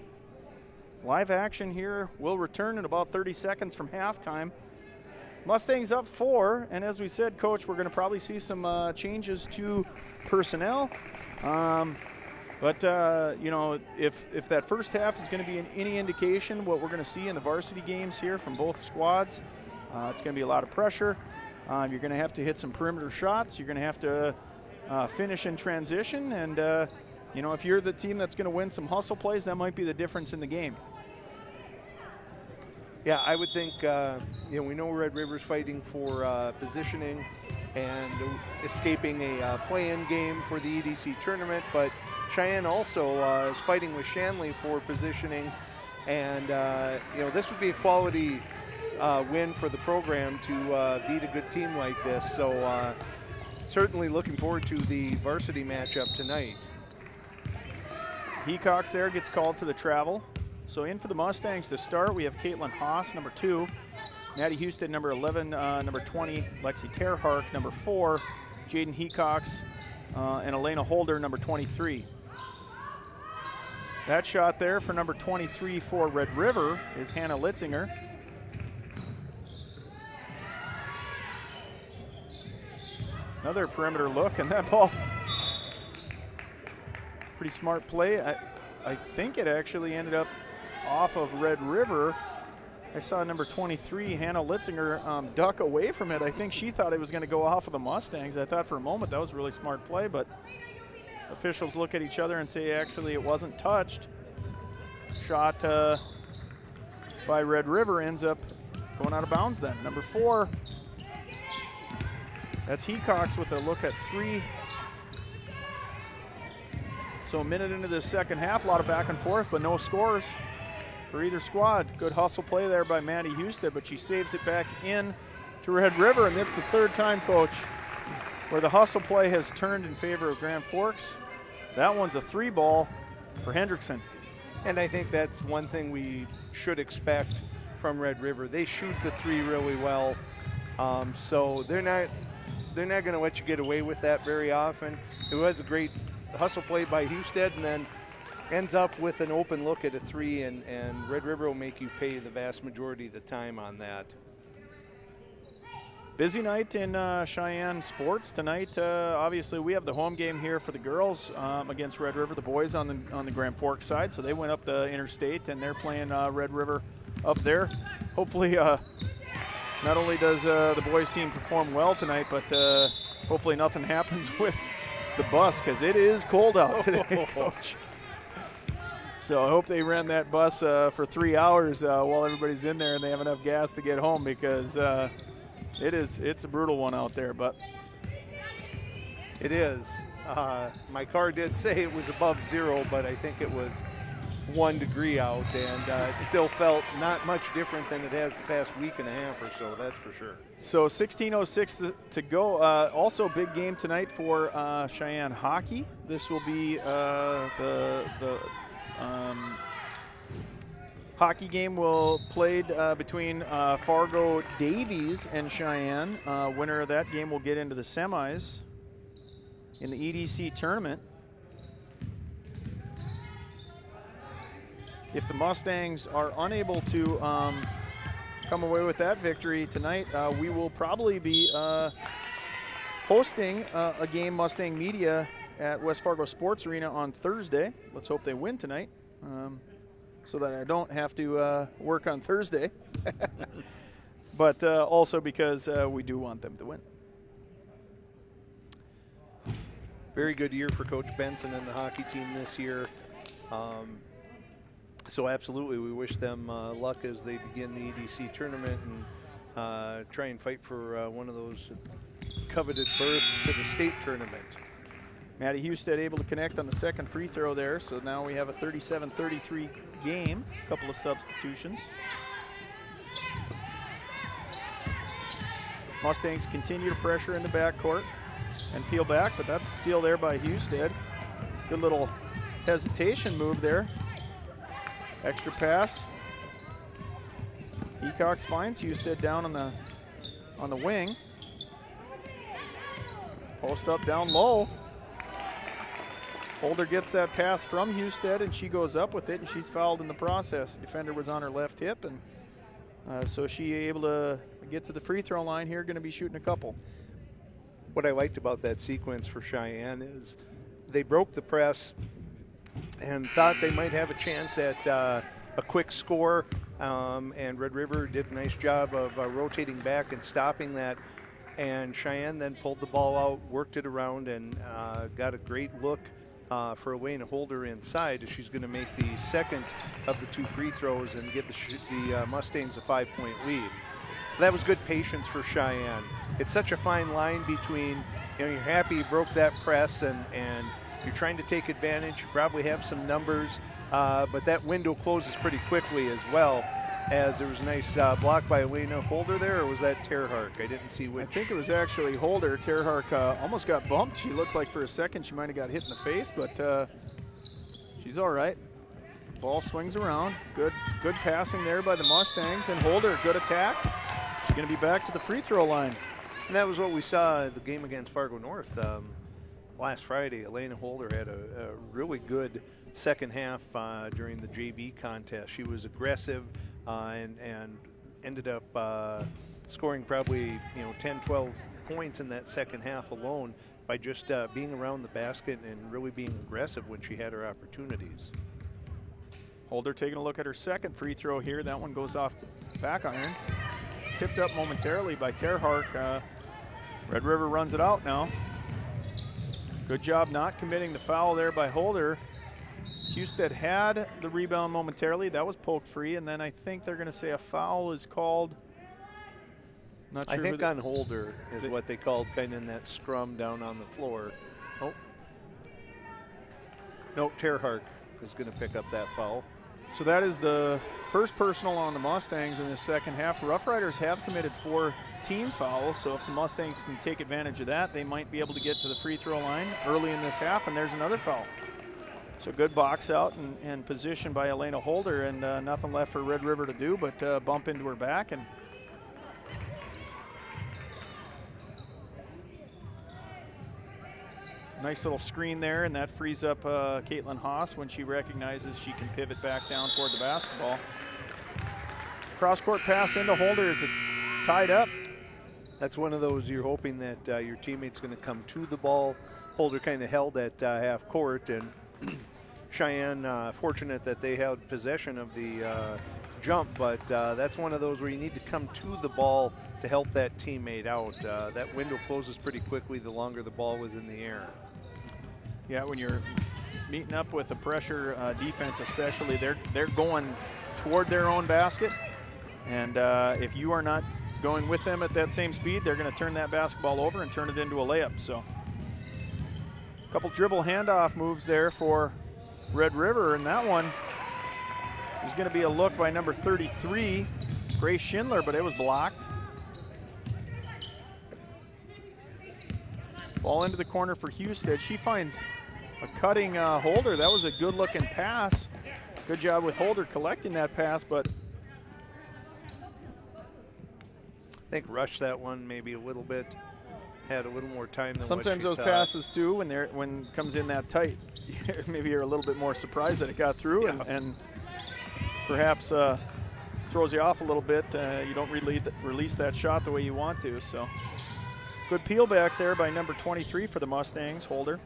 Live action here will return in about 30 seconds from halftime. Mustangs up 4, and as we said, Coach, we're going to probably see some changes to personnel. But you know, if that first half is going to be any indication what we're going to see in the varsity games here from both squads, it's going to be a lot of pressure. You're going to have to hit some perimeter shots. You're going to have to finish in transition, and you know, if you're the team that's going to win some hustle plays, that might be the difference in the game. Yeah, I would think, you know, we know Red River's fighting for positioning and escaping a play-in game for the EDC tournament, but Cheyenne also is fighting with Shanley for positioning, and, you know, this would be a quality win for the program to beat a good team like this, so certainly looking forward to the varsity matchup tonight. Hecox there gets called to the travel. So in for the Mustangs to start, we have Caitlin Haas, number 2, Maddie Houston, number 11, number 20, Lexi Terhark, number 4, Jaden Hecox, and Elena Holder, number 23. That shot there for number 23 for Red River is Hannah Litzinger. Another perimeter look, and that ball, pretty smart play. I think it actually ended up off of Red River. I saw number 23, Hannah Litzinger, duck away from it. I think she thought it was going to go off of the Mustangs. I thought for a moment that was a really smart play, but officials look at each other and say actually it wasn't touched. Shot by Red River ends up going out of bounds then. Number 4, that's Hecox with a look at 3. So a minute into the second half, a lot of back and forth, but no scores for either squad. Good hustle play there by Maddie Houston, but she saves it back in to Red River, and that's the third time, Coach, where the hustle play has turned in favor of Grand Forks. That one's a 3 ball for Hendrickson. And I think that's one thing we should expect from Red River. They shoot the 3 really well, so they're not going to let you get away with that very often. It was a great hustle play by Husted, and then ends up with an open look at a 3, and Red River will make you pay the vast majority of the time on that. Busy night in Cheyenne sports tonight. Obviously, we have the home game here for the girls against Red River. The boys on the Grand Forks side, so they went up the interstate, and they're playing Red River up there. Hopefully, not only does the boys team perform well tonight, but hopefully nothing happens with the bus, because it is cold out today, Coach. So I hope they ran that bus for 3 hours while everybody's in there and they have enough gas to get home, because it's a brutal one out there. But it is. My car did say it was above 0, but I think it was 1 degree out, and it still felt not much different than it has the past week and a half or so, that's for sure. So 16:06 to go. Also, big game tonight for Cheyenne hockey. This will be the hockey game played between Fargo Davies and Cheyenne. Winner of that game will get into the semis in the EDC tournament. If the Mustangs are unable to come away with that victory tonight, we will probably be hosting a game, Mustang Media, at West Fargo Sports Arena on Thursday. Let's hope they win tonight, so that I don't have to work on Thursday. But also because we do want them to win. Very good year for Coach Benson and the hockey team this year. So absolutely, we wish them luck as they begin the EDC tournament and try and fight for one of those coveted berths to the state tournament. Maddie Husted able to connect on the second free throw there, so now we have a 37-33 game. A couple of substitutions. Mustangs continue to pressure in the backcourt and peel back, but that's a steal there by Husted. Good little hesitation move there. Extra pass. Ecox finds Husted down on the wing. Post up down low. Holder gets that pass from Husted, and she goes up with it, and she's fouled in the process. Defender was on her left hip, and so she able to get to the free throw line here, going to be shooting a couple. What I liked about that sequence for Cheyenne is they broke the press and thought they might have a chance at a quick score, and Red River did a nice job of rotating back and stopping that, and Cheyenne then pulled the ball out, worked it around, and got a great look for Elena Holder inside as she's going to make the second of the 2 free throws and give the Mustangs a 5-point lead. That was good patience for Cheyenne. It's such a fine line between, you're happy you broke that press and you're trying to take advantage. You probably have some numbers, but that window closes pretty quickly as well, as there was a nice block by Elena Holder there, or was that Terhark? I didn't see which. I think it was actually Holder. Terhark almost got bumped. She looked like for a second she might have got hit in the face, but she's all right. Ball swings around. Good passing there by the Mustangs, and Holder, good attack. She's going to be back to the free throw line. And that was what we saw in the game against Fargo North last Friday. Elena Holder had a really good second half during the JV contest. She was aggressive and ended up scoring probably 10-12 points in that second half alone by just being around the basket and really being aggressive when she had her opportunities. Holder taking a look at her second free throw here. That one goes off back iron. Tipped up momentarily by Terhark. Red River runs it out now. Good job not committing the foul there by Holder. Husted had the rebound momentarily. That was poked free, and then I think they're going to say a foul is called. Not sure. I think on Holder is what they called kind of in that scrum down on the floor. Oh. Nope, Terhark is going to pick up that foul. So that is the first personal on the Mustangs in the second half. Rough Riders have committed 4 team fouls, so if the Mustangs can take advantage of that, they might be able to get to the free throw line early in this half, and there's another foul. So good box out and position by Elena Holder, and nothing left for Red River to do but bump into her back. And nice little screen there, and that frees up Caitlin Haas when she recognizes she can pivot back down toward the basketball. Cross-court pass into Holder. Is it tied up? That's one of those you're hoping that your teammate's going to come to the ball. Holder kind of held at half court, and Cheyenne fortunate that they held possession of the jump, but that's one of those where you need to come to the ball to help that teammate out. That window closes pretty quickly the longer the ball was in the air. Yeah, when you're meeting up with a pressure defense especially, they're going toward their own basket, and if you are not going with them at that same speed, they're going to turn that basketball over and turn it into a layup. So a couple dribble handoff moves there for Red River, and that one There's going to be a look by number 33, Grace Schindler, but it was blocked. Ball into the corner for Husted. She finds a cutting Holder. That was a good-looking pass. Good job with Holder collecting that pass, but I think rushed that one maybe a little bit. Had a little more time than sometimes what she those thought. passes too, when it comes in that tight, maybe you're a little bit more surprised that it got through, and perhaps throws you off a little bit. You don't release that shot the way you want to. So good peel back there by number 23 for the Mustangs, Holder.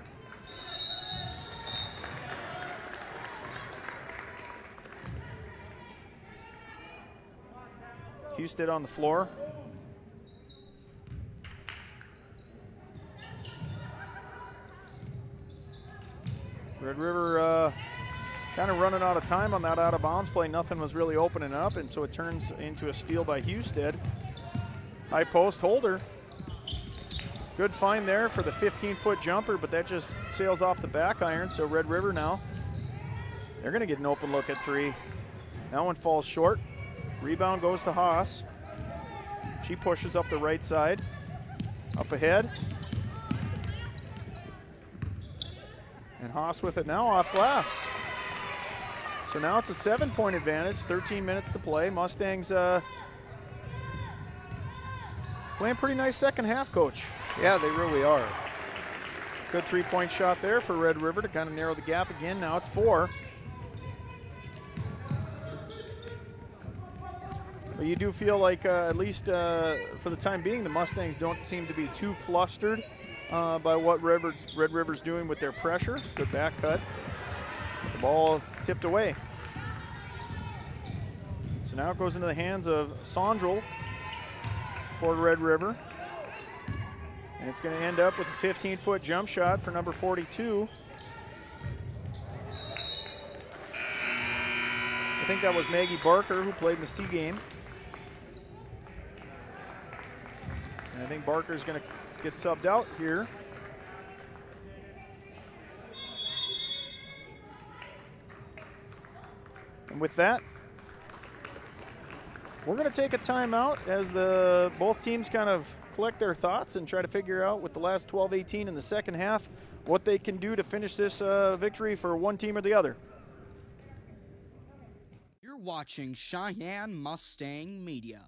Husted on the floor. Red River kind of running out of time on that out-of-bounds play. Nothing was really opening up, and so it turns into a steal by Husted. High post, Holder. Good find there for the 15-foot jumper, but that just sails off the back iron, so Red River now, they're going to get an open look at three. That one falls short. Rebound goes to Haas. She pushes up the right side. Up ahead. And Haas with it now off glass. So now it's a 7-point advantage, 13 minutes to play. Mustangs playing pretty nice second half, Coach. Yeah, they really are. Good 3-point shot there for Red River to kind of narrow the gap again. Now it's 4. But you do feel like, at least for the time being, the Mustangs don't seem to be too flustered by what Red River's doing with their pressure. Good back cut. The ball tipped away. So now it goes into the hands of Sondrel for Red River. And it's going to end up with a 15-foot jump shot for number 42. I think that was Maggie Barker, who played in the C game. And I think Barker's going to get subbed out here. And with that, we're going to take a timeout as both teams kind of collect their thoughts and try to figure out with the last 12-18 in the second half what they can do to finish this victory for one team or the other. You're watching Cheyenne Mustang Media.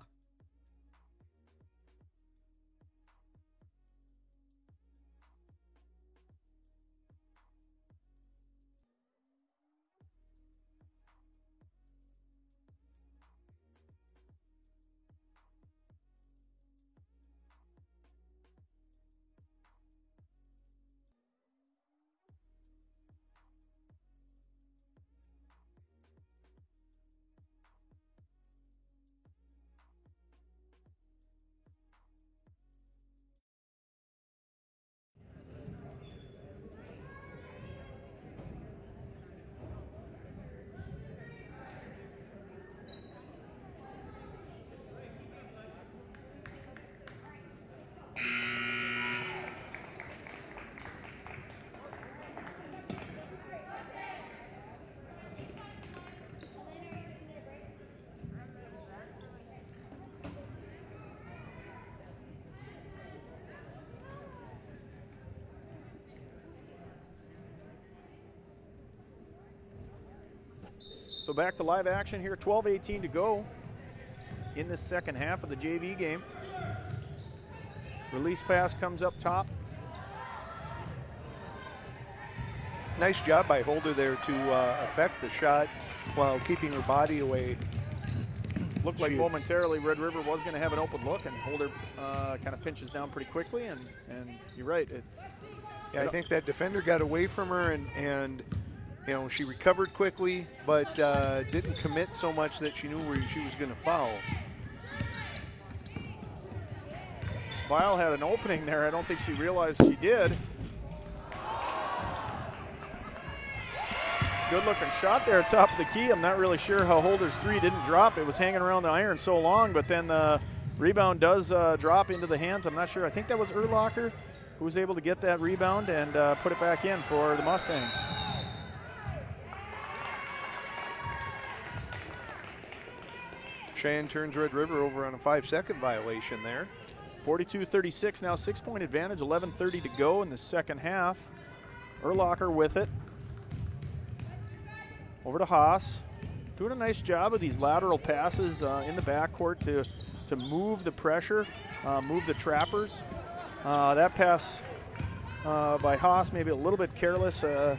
So back to live action here, 12-18 to go in the second half of the JV game. Release pass comes up top. Nice job by Holder there to affect the shot while keeping her body away. Looked like momentarily Red River was going to have an open look, and Holder kind of pinches down pretty quickly, and you're right. Yeah, I think that defender got away from her, and you know, she recovered quickly, but didn't commit so much that she knew where she was going to foul. Vile had an opening there. I don't think she realized she did. Good looking shot there at top of the key. I'm not really sure how Holder's three didn't drop. It was hanging around the iron so long, but then the rebound does drop into the hands. I'm not sure. I think that was Urlacher who was able to get that rebound and put it back in for the Mustangs. Cheyenne turns Red River over on a 5-second violation there. 42-36 now, 6-point advantage, 11:30 to go in the second half. Urlacher with it. Over to Haas. Doing a nice job of these lateral passes in the backcourt to move the pressure, move the trappers. That pass by Haas maybe a little bit careless as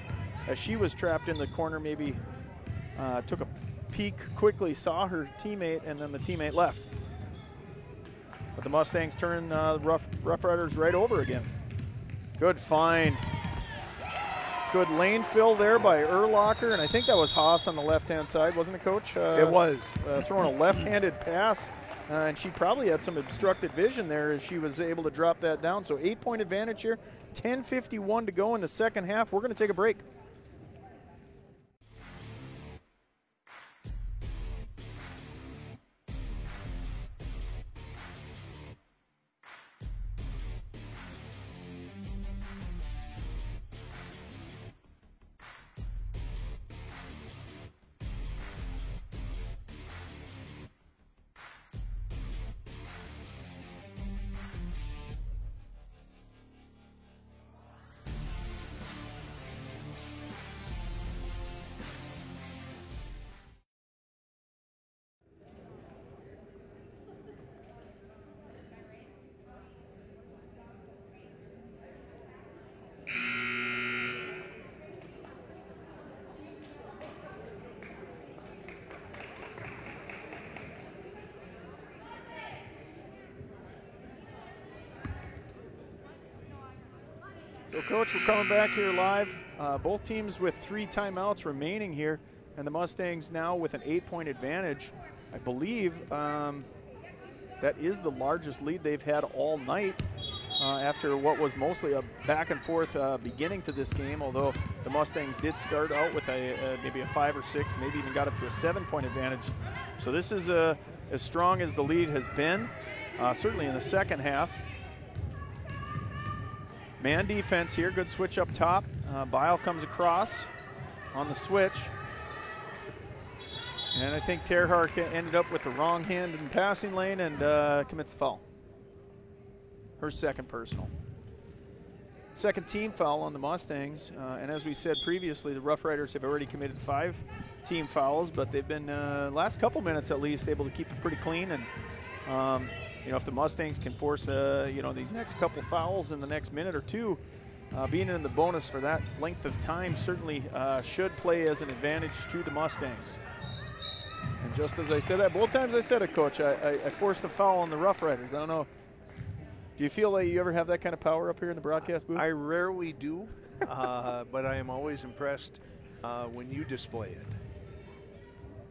she was trapped in the corner, maybe took a peek, quickly saw her teammate, and then the teammate left. But the Mustangs turn Rough Riders right over again. Good find. Good lane fill there by Urlacher, and I think that was Haas on the left-hand side, wasn't it, Coach? It was. Throwing a left-handed pass, and she probably had some obstructed vision there as she was able to drop that down. So 8-point advantage here, 10:51 to go in the second half. We're going to take a break. So, Coach, we're coming back here live. Both teams with 3 timeouts remaining here, and the Mustangs now with an 8-point advantage. I believe that is the largest lead they've had all night after what was mostly a back-and-forth beginning to this game, although the Mustangs did start out with maybe a 5 or 6, maybe even got up to a 7-point advantage. So this is as strong as the lead has been, certainly in the second half. Man defense here, good switch up top. Bile comes across on the switch. And I think Terhark ended up with the wrong hand in the passing lane and commits the foul. Her second personal. Second team foul on the Mustangs. And as we said previously, the Rough Riders have already committed 5 team fouls, but they've been, last couple minutes at least, able to keep it pretty clean. And you know, if the Mustangs can force, you know, these next couple fouls in the next minute or two, being in the bonus for that length of time certainly should play as an advantage to the Mustangs. And just as I said that, both times I said it, Coach, I forced a foul on the Rough Riders. I don't know. Do you feel like you ever have that kind of power up here in the broadcast booth? I rarely do, but I am always impressed when you display it.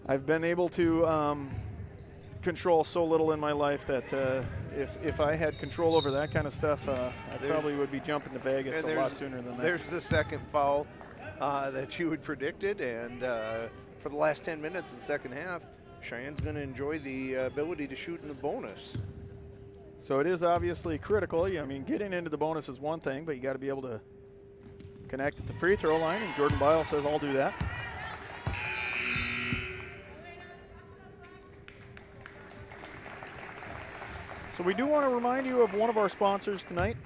I've been able to control so little in my life that if I had control over that kind of stuff, I probably would be jumping to Vegas a lot sooner than that. There's the second foul that you had predicted, and for the last 10 minutes of the second half, Cheyenne's going to enjoy the ability to shoot in the bonus. So it is obviously critical. I mean, getting into the bonus is one thing, but you got to be able to connect at the free throw line, and Jordan Bile says, I'll do that. So we do want to remind you of one of our sponsors tonight.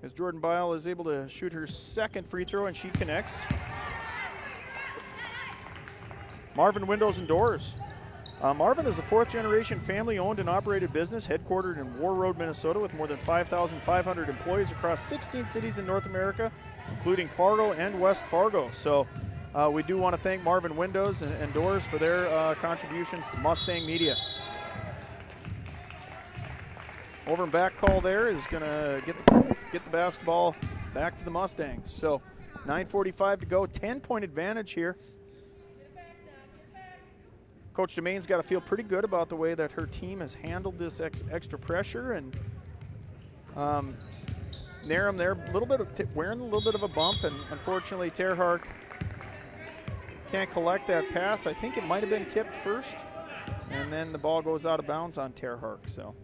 As Jordan Bile is able to shoot her second free throw and she connects. Marvin Windows and Doors. Marvin is a 4th-generation family-owned and operated business headquartered in War Road, Minnesota, with more than 5,500 employees across 16 cities in North America, including Fargo and West Fargo. So we do want to thank Marvin Windows and Doors for their contributions to Mustang Media. Over and back call there is going to get the basketball back to the Mustangs. So 9:45 to go, 10-point advantage here. Coach Demain's got to feel pretty good about the way that her team has handled this extra pressure, and Narum there a little bit wearing a little bit of a bump, and unfortunately Terhark can't collect that pass. I think it might have been tipped first, and then the ball goes out of bounds on Terhark. So.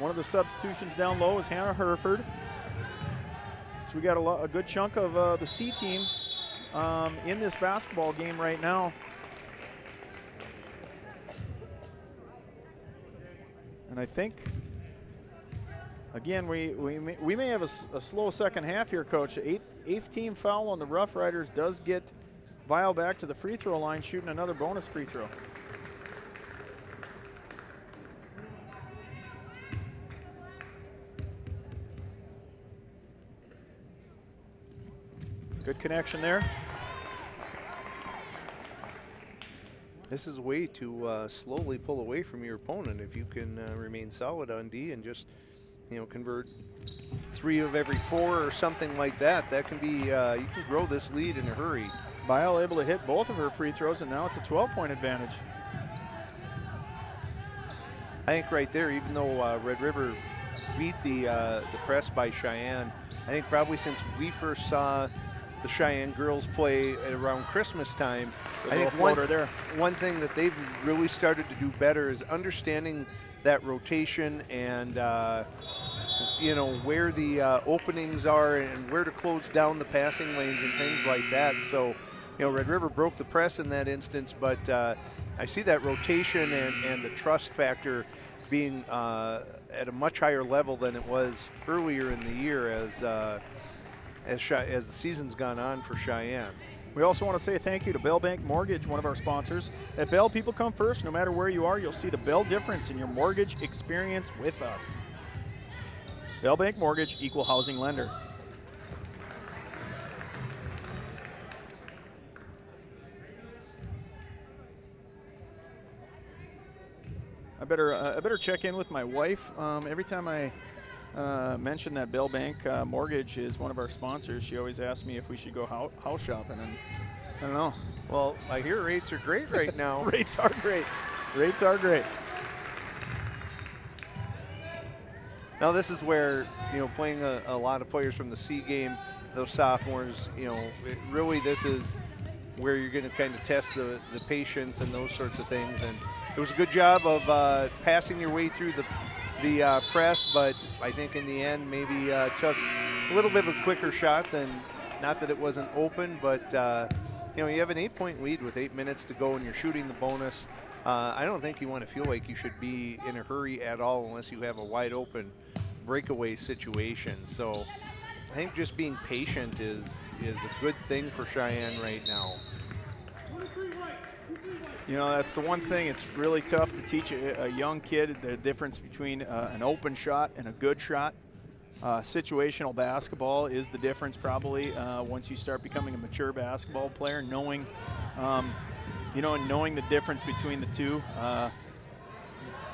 One of the substitutions down low is Hannah Hereford. So we got a good chunk of the C team in this basketball game right now. And I think, again, we may have a slow second half here, Coach. Eighth team foul on the Rough Riders does get Vial back to the free throw line, shooting another bonus free throw. Good connection there. This is a way to slowly pull away from your opponent if you can remain solid on D and just, convert 3 of every 4 or something like that. That can be, you can grow this lead in a hurry. Vial able to hit both of her free throws, and now it's a 12-point advantage. I think right there, even though Red River beat the press by Cheyenne, I think probably since we first saw the Cheyenne girls play at around Christmas time, I think one thing that they've really started to do better is understanding that rotation and where the openings are and where to close down the passing lanes and things like that. So, Red River broke the press in that instance, but I see that rotation and the trust factor being at a much higher level than it was earlier in the year as the season's gone on for Cheyenne. We also want to say thank you to Bell Bank Mortgage, one of our sponsors. At Bell, people come first. No matter where you are, you'll see the Bell difference in your mortgage experience with us. Bell Bank Mortgage, equal housing lender. I better check in with my wife. Every time I mention that Bell Bank Mortgage is one of our sponsors, she always asks me if we should go house shopping, and I don't know. Well, I hear rates are great right now. Rates are great. Rates are great. Now this is where, playing a lot of players from the C game, those sophomores, really this is where you're going to kind of test the patience and those sorts of things. And it was a good job of passing your way through the press, but I think in the end maybe took a little bit of a quicker shot than, not that it wasn't open, but you have an 8-point lead with 8 minutes to go and you're shooting the bonus. I don't think you want to feel like you should be in a hurry at all unless you have a wide open breakaway situation. So I think just being patient is a good thing for Cheyenne right now. That's the one thing. It's really tough to teach a young kid the difference between an open shot and a good shot. Situational basketball is the difference probably once you start becoming a mature basketball player, knowing the difference between the two.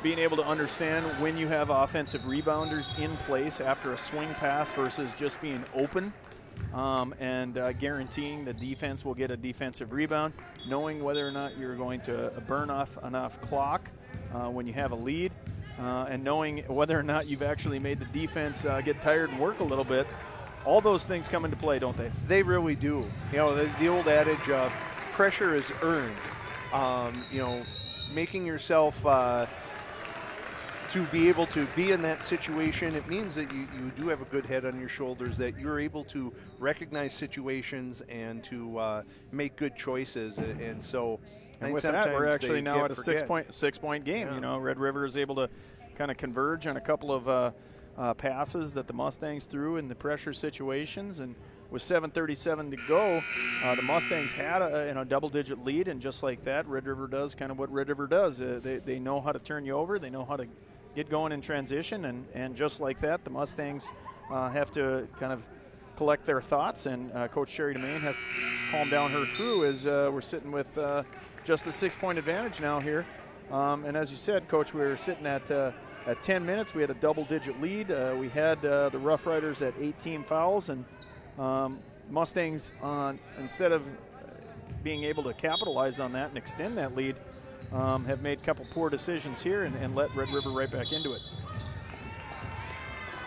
Being able to understand when you have offensive rebounders in place after a swing pass versus just being open. And guaranteeing the defense will get a defensive rebound, knowing whether or not you're going to burn off enough clock when you have a lead, and knowing whether or not you've actually made the defense get tired and work a little bit. All those things come into play, don't they? They really do. The old adage of pressure is earned. Making yourself to be able to be in that situation, it means that you do have a good head on your shoulders, that you're able to recognize situations and to make good choices. And so, and with that, we're actually now at a six-point game. Yeah. Red River is able to kind of converge on a couple of passes that the Mustangs threw in the pressure situations, and with 7:37 to go, the Mustangs had a double-digit lead, and just like that, Red River does kind of what Red River does. They know how to turn you over. They know how to get going in transition, and just like that, the Mustangs have to kind of collect their thoughts, and Coach Sherry DeMaine has to calm down her crew as we're sitting with just a 6-point advantage now here. And as you said, Coach, we were sitting at 10 minutes. We had a double-digit lead. We had the Rough Riders at 18 fouls, and Mustangs, instead of being able to capitalize on that and extend that lead, have made a couple poor decisions here and let Red River right back into it.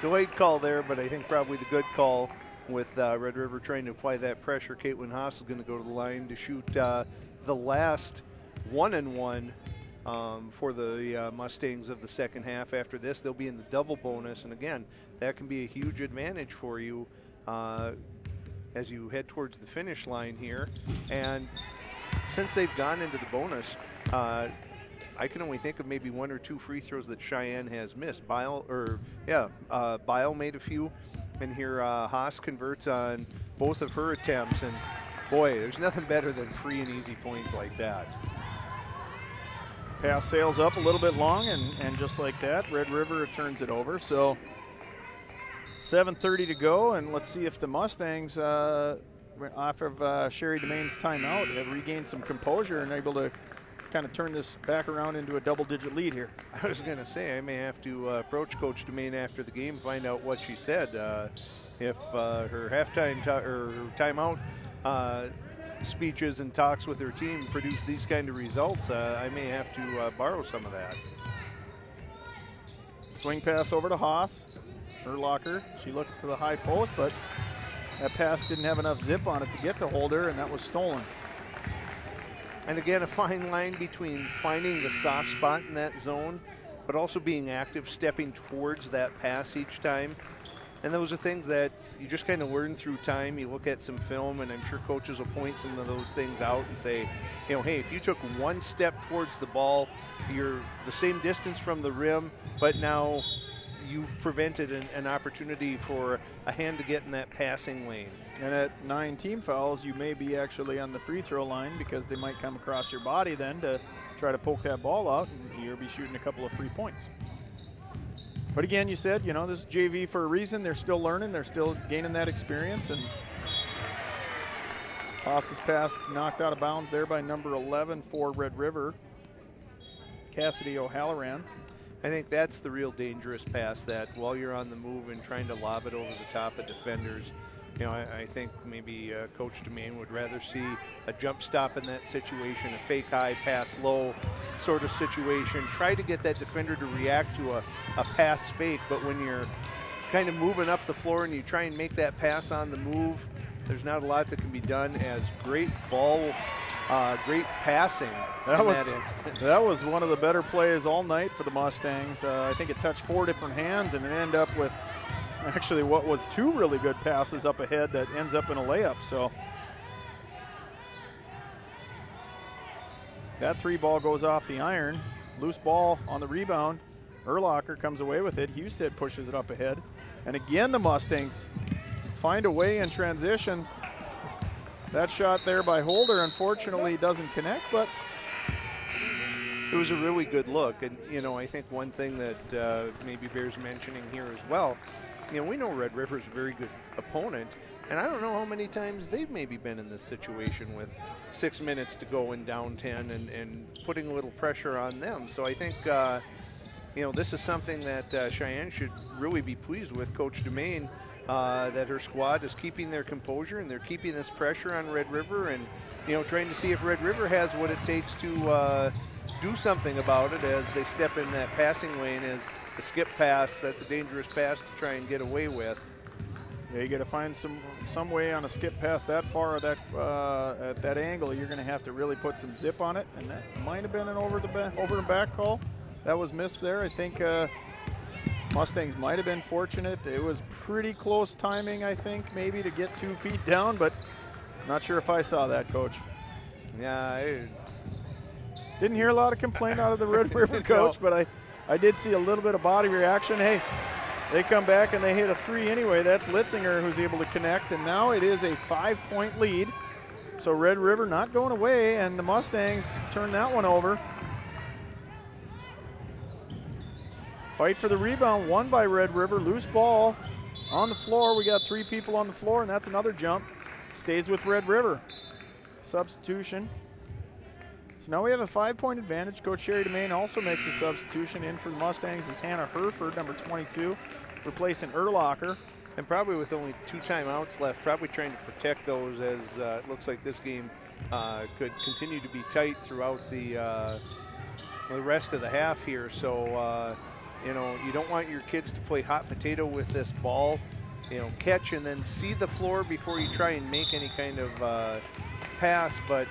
Delayed call there, but I think probably the good call with Red River trying to apply that pressure. Caitlin Haas is going to go to the line to shoot the last 1-and-1 for the Mustangs of the second half. After this, they'll be in the double bonus, and again, that can be a huge advantage for you as you head towards the finish line here. And since they've gone into the bonus, I can only think of maybe 1 or 2 free throws that Cheyenne has missed. Bile made a few, and here Haas converts on both of her attempts, and boy, there's nothing better than free and easy points like that. Pass sails up a little bit long, and just like that, Red River turns it over. So 7:30 to go, and let's see if the Mustangs, off of Sherry Demaine's timeout, have regained some composure and are able to kind of turn this back around into a double-digit lead here. I was going to say, I may have to approach Coach Demaine after the game, find out what she said. If her halftime or her timeout speeches and talks with her team produce these kind of results, I may have to borrow some of that. Swing pass over to Haas. Urlacher, she looks to the high post, but that pass didn't have enough zip on it to get to Holder, and that was stolen. And again, a fine line between finding the soft spot in that zone, but also being active, stepping towards that pass each time. And those are things that you just kind of learn through time. You look at some film, and I'm sure coaches will point some of those things out and say, you know, hey, if you took one step towards the ball, you're the same distance from the rim, but now you've prevented an opportunity for a hand to get in that passing lane. And at 9 team fouls, you may be actually on the free throw line because they might come across your body then to try to poke that ball out, and you'll be shooting a couple of free points. But again, you said, you know, this is JV for a reason. They're still learning. They're still gaining that experience. And Haas's pass knocked out of bounds there by number 11 for Red River, Cassidy O'Halloran. I think that's the real dangerous pass, that while you're on the move and trying to lob it over the top of defenders, you know, I think maybe Coach Demaine would rather see a jump stop in that situation, a fake high, pass low sort of situation. Try to get that defender to react to a pass fake, but when you're kind of moving up the floor and you try and make that pass on the move, there's not a lot that can be done as great great passing in that instance. That was one of the better plays all night for the Mustangs. I think it touched 4 different hands, and it ended up with actually what was 2 really good passes up ahead that ends up in a layup. So that 3 ball goes off the iron. Loose ball on the rebound. Urlacher comes away with it. Husted pushes it up ahead. And again, the Mustangs find a way in transition. That shot there by Holder, unfortunately, doesn't connect, but it was a really good look. And, you know, I think one thing that maybe bears mentioning here as well, you know, we know Red River's a very good opponent, and I don't know how many times they've maybe been in this situation with 6 minutes to go and down 10 and putting a little pressure on them. So I think, you know, this is something that Cheyenne should really be pleased with. Coach Demaine, that her squad is keeping their composure and they're keeping this pressure on Red River, and, you know, trying to see if Red River has what it takes to do something about it as they step in that passing lane. As the skip pass, that's a dangerous pass to try and get away with. Yeah, you got to find some way on a skip pass that far, or that at that angle. You're going to have to really put some zip on it, and that might have been an over and back call. That was missed there. I think Mustangs might have been fortunate. It was pretty close timing, I think, maybe to get 2 feet down, but not sure if I saw that, Coach. Yeah, I didn't hear a lot of complaint out of the Red River coach, but I did see a little bit of body reaction. Hey, they come back and they hit a 3 anyway. That's Litzinger who's able to connect, and now it is a 5-point lead. So Red River not going away, and the Mustangs turn that one over. Fight for the rebound, won by Red River. Loose ball on the floor. We got 3 people on the floor, and that's another jump. Stays with Red River. Substitution. So now we have a 5-point advantage. Coach Sherry Demaine also makes a substitution. In for the Mustangs is Hannah Herford, number 22, replacing Urlacher. And probably with only 2 timeouts left, probably trying to protect those, as it looks like this game could continue to be tight throughout the rest of the half here. So, you know, you don't want your kids to play hot potato with this ball. You know, catch and then see the floor before you try and make any kind of pass. But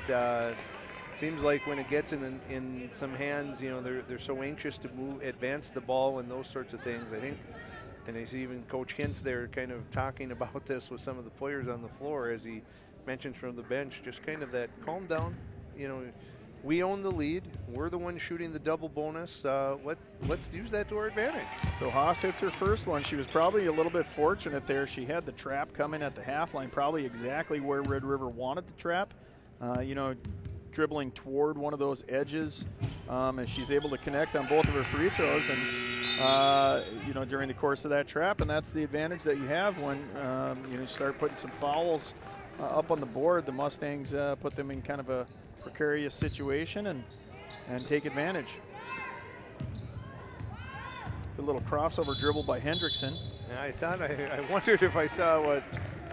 seems like when it gets in some hands, you know, they're so anxious to advance the ball and those sorts of things. I think, and I see even Coach Hintz there kind of talking about this with some of the players on the floor as he mentions from the bench, just kind of that calm down, you know, we own the lead. We're the ones shooting the double bonus. Let's use that to our advantage. So Haas hits her first one. She was probably a little bit fortunate there. She had the trap coming at the half line, probably exactly where Red River wanted the trap. You know, dribbling toward one of those edges, and she's able to connect on both of her free throws, and you know, during the course of that trap, and that's the advantage that you have when you know, you start putting some fouls up on the board. The Mustangs put them in kind of a precarious situation and take advantage. A little crossover dribble by Hendrickson. Yeah, I wondered if I saw what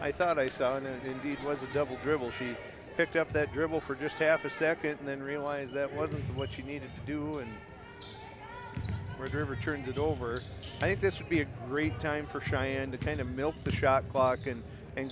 I thought I saw, and it indeed was a double dribble. She picked up that dribble for just half a second and then realized that wasn't what she needed to do, and Red River turns it over. I think this would be a great time for Cheyenne to kind of milk the shot clock and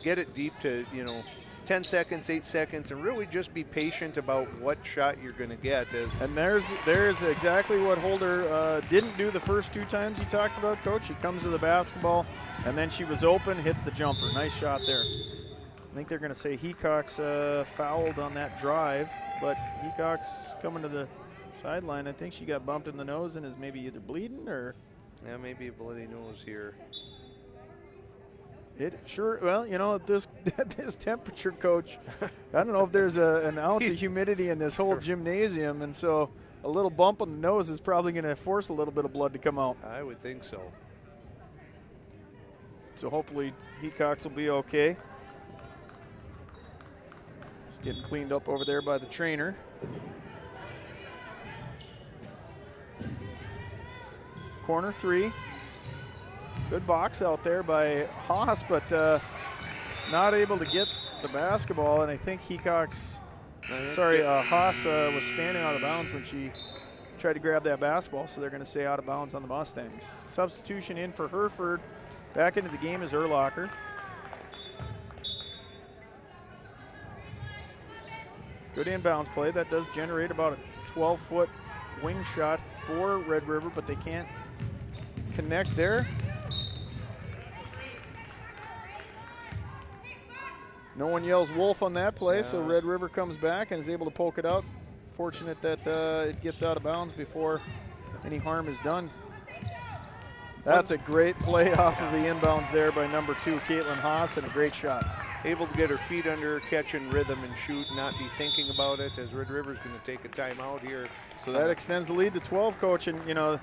get it deep to, you know, 10 seconds, 8 seconds, and really just be patient about what shot you're going to get. And there's exactly what Holder didn't do the first 2 times he talked about, Coach. He comes to the basketball, and then she was open, hits the jumper. Nice shot there. I think they're going to say Hecox fouled on that drive, but Hecox coming to the sideline. I think she got bumped in the nose and is maybe either bleeding or... Yeah, maybe a bloody nose here. It sure, well, you know, at this temperature, Coach, I don't know if there's an ounce of humidity in this whole gymnasium, and so a little bump on the nose is probably going to force a little bit of blood to come out. I would think so. So hopefully Hecox will be okay. She's getting cleaned up over there by the trainer. Corner 3. Good box out there by Haas, but not able to get the basketball. And I think Haas was standing out of bounds when she tried to grab that basketball, so they're going to say out of bounds on the Mustangs. Substitution in for Hereford. Back into the game is Urlacher. Good inbounds play. That does generate about a 12-foot wing shot for Red River, but they can't connect there. No one yells wolf on that play, so Red River comes back and is able to poke it out. Fortunate that it gets out of bounds before any harm is done. That's a great play off of the inbounds there by number 2, Caitlin Haas, and a great shot. Able to get her feet under her, catch in rhythm and shoot, not be thinking about it, as Red River's going to take a timeout here. So that extends the lead to 12, Coach, and, you know,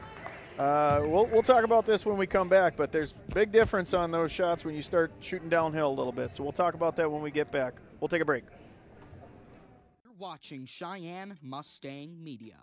we'll talk about this when we come back, but there's big difference on those shots when you start shooting downhill a little bit. So we'll talk about that when we get back. We'll take a break. You're watching Cheyenne Mustang Media.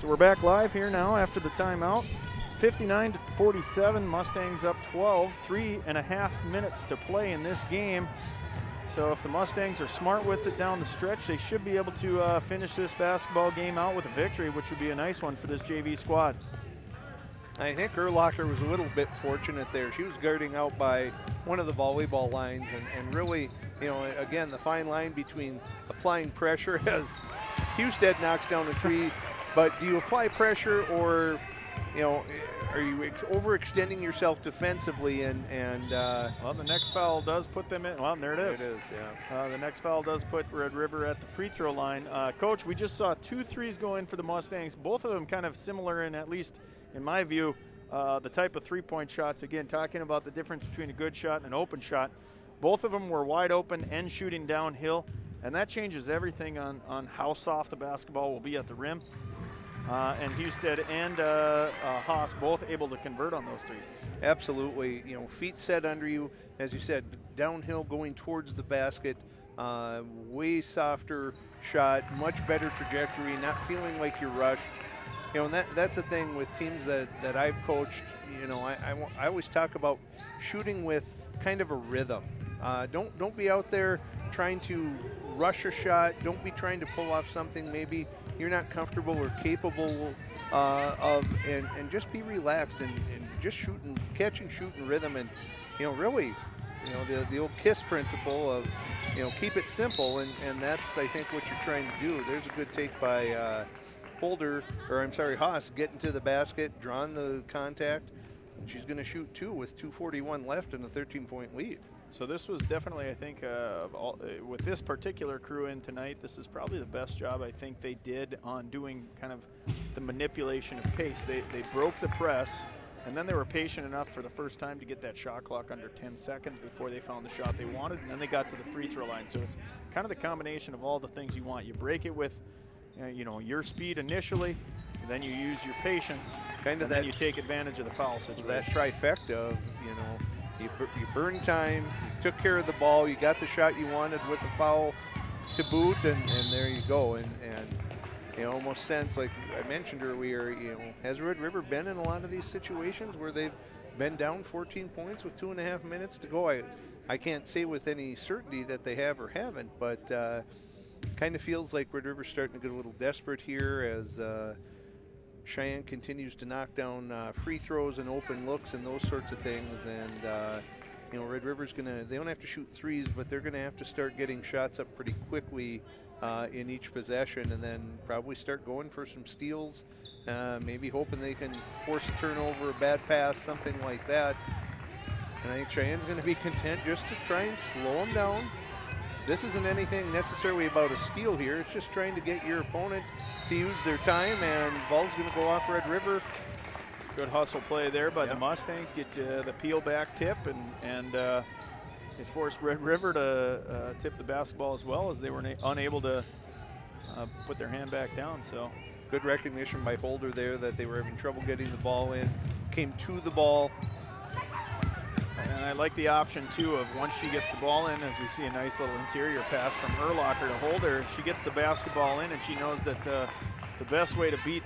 So we're back live here now after the timeout. 59-47, Mustangs up 12, 3.5 minutes to play in this game. So if the Mustangs are smart with it down the stretch, they should be able to finish this basketball game out with a victory, which would be a nice one for this JV squad. I think Urlacher was a little bit fortunate there. She was guarding out by one of the volleyball lines, and really, you know, again, the fine line between applying pressure as Husted knocks down a 3, but do you apply pressure, or, you know, are you overextending yourself defensively? Well, the next foul does put them in. Well, there it is. There it is, yeah. The next foul does put Red River at the free throw line. Coach, we just saw 2 threes go in for the Mustangs. Both of them kind of similar in, at least in my view, the type of three-point shots. Again, talking about the difference between a good shot and an open shot. Both of them were wide open and shooting downhill. And that changes everything on how soft the basketball will be at the rim. And Husted and Haas both able to convert on those threes. Absolutely. You know, feet set under you, as you said, downhill going towards the basket, way softer shot, much better trajectory, not feeling like you're rushed. You know, and that's the thing with teams that I've coached. You know, I always talk about shooting with kind of a rhythm. Don't be out there trying to rush a shot. Don't be trying to pull off something maybe you're not comfortable or capable of, and just be relaxed and just catch and shoot in rhythm. And, you know, really, you know, the old KISS principle of, you know, keep it simple, and that's, I think, what you're trying to do. There's a good take by Haas, getting to the basket, drawing the contact. She's going to shoot 2 with 2:41 left and a 13-point lead. So this was definitely, I think, with this particular crew in tonight, this is probably the best job I think they did on doing kind of the manipulation of pace. They broke the press, and then they were patient enough for the first time to get that shot clock under 10 seconds before they found the shot they wanted, and then they got to the free throw line. So it's kind of the combination of all the things you want. You break it with, you know, your speed initially, then you use your patience, kind of and then you take advantage of the foul situation. That trifecta of, you know, you burn time, you took care of the ball, you got the shot you wanted with the foul to boot, and there you go. And you know, almost sense, like I mentioned earlier, you know, has Red River been in a lot of these situations where they've been down 14 points with 2.5 minutes to go? I can't say with any certainty that they have or haven't, but kind of feels like Red River's starting to get a little desperate here as Cheyenne continues to knock down free throws and open looks and those sorts of things. And, you know, Red River's they don't have to shoot threes, but they're going to have to start getting shots up pretty quickly in each possession, and then probably start going for some steals, maybe hoping they can force a turnover, a bad pass, something like that. And I think Cheyenne's going to be content just to try and slow them down. This isn't anything necessarily about a steal here. It's just trying to get your opponent to use their time, and the ball's going to go off Red River. Good hustle play there by the Mustangs. Get the peel back tip, and it forced Red River to tip the basketball as well, as they were unable to put their hand back down. So good recognition by Holder there that they were having trouble getting the ball in. Came to the ball. And I like the option, too, of once she gets the ball in, as we see a nice little interior pass from Urlacher to Holder, she gets the basketball in, and she knows that the best way to beat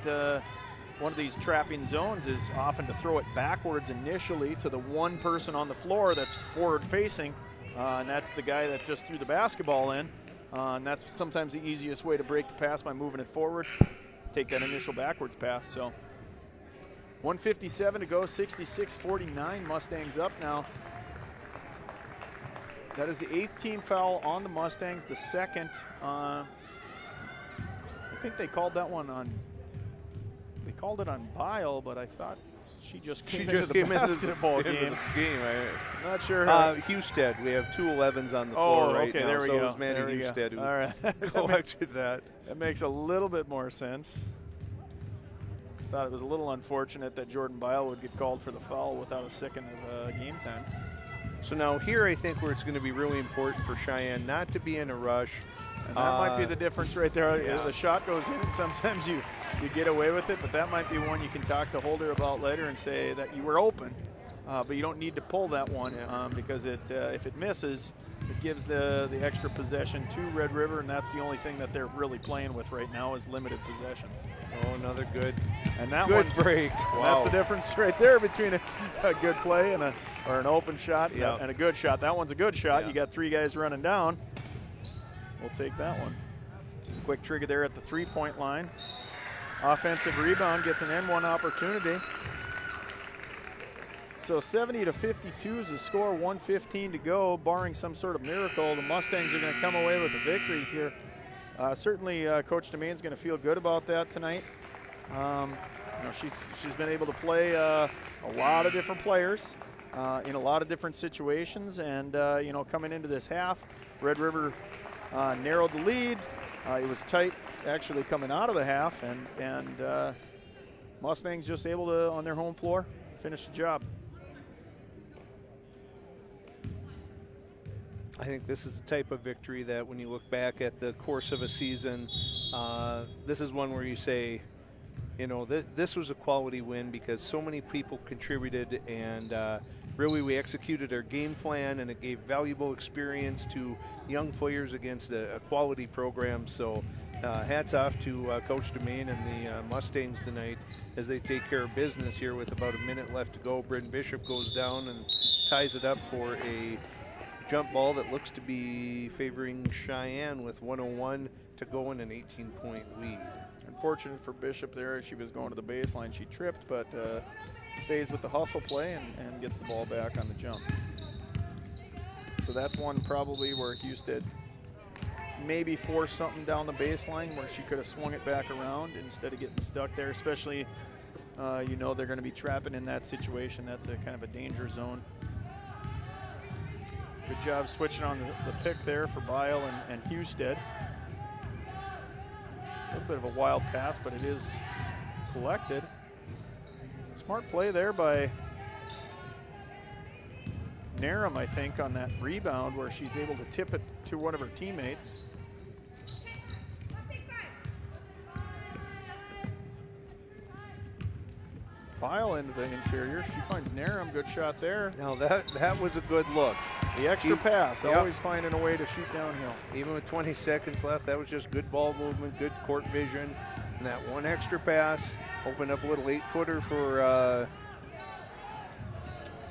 one of these trapping zones is often to throw it backwards initially to the one person on the floor that's forward-facing, and that's the guy that just threw the basketball in. And that's sometimes the easiest way to break the pass, by moving it forward, take that initial backwards pass. So 1:57 to go, 66-49, Mustangs up now. That is the 8th team foul on the Mustangs, the second. I think they called that one on, they called it on Bile, but I thought she just came into the basketball game. I'm not sure. Husted, we have 2 11s on the floor right now. There we so go. It was Manny Husted who All right. collected that. That makes a little bit more sense. Thought it was a little unfortunate that Jordan Bile would get called for the foul without a second of game time. So now here I think where it's going to be really important for Cheyenne not to be in a rush. And that might be the difference right there. Yeah. The shot goes in, and sometimes you get away with it, but that might be one you can talk to Holder about later and say that you were open, but you don't need to pull that one because if it misses, it gives the extra possession to Red River, and that's the only thing that they're really playing with right now is limited possessions. Oh, another good break. Wow. That's the difference right there between a good play and an open shot and a good shot. That one's a good shot. You got 3 guys running down. We'll take that one. Quick trigger there at the 3-point line. Offensive rebound, gets an N1 opportunity. So 70-52 is the score, 1:15 to go. Barring some sort of miracle, the Mustangs are going to come away with a victory here. Certainly, Coach Demain's going to feel good about that tonight. You know, she's been able to play a lot of different players in a lot of different situations, and you know, coming into this half, Red River narrowed the lead. It was tight actually coming out of the half, and Mustangs just able to, on their home floor, finish the job. I think this is the type of victory that when you look back at the course of a season, this is one where you say, you know, this was a quality win because so many people contributed, and really we executed our game plan, and it gave valuable experience to young players against a quality program. So hats off to Coach Demain and the Mustangs tonight as they take care of business here with about a minute left to go. Bryn Bishop goes down and ties it up for a jump ball that looks to be favoring Cheyenne with 1:01 to go in an 18-point lead. Unfortunate for Bishop there. She was going to the baseline. She tripped, but stays with the hustle play and gets the ball back on the jump. So that's one probably where Husted maybe forced something down the baseline where she could have swung it back around instead of getting stuck there, especially you know they're going to be trapping in that situation. That's a kind of a danger zone. Good job switching on the pick there for Bile and Husted. A little bit of a wild pass, but it is collected. Smart play there by Narum, I think, on that rebound where she's able to tip it to one of her teammates. Bile into the interior. She finds Narum. Good shot there. Now that was a good look. The extra pass, yep. Always finding a way to shoot downhill. Even with 20 seconds left, that was just good ball movement, good court vision. And that one extra pass opened up a little 8-footer for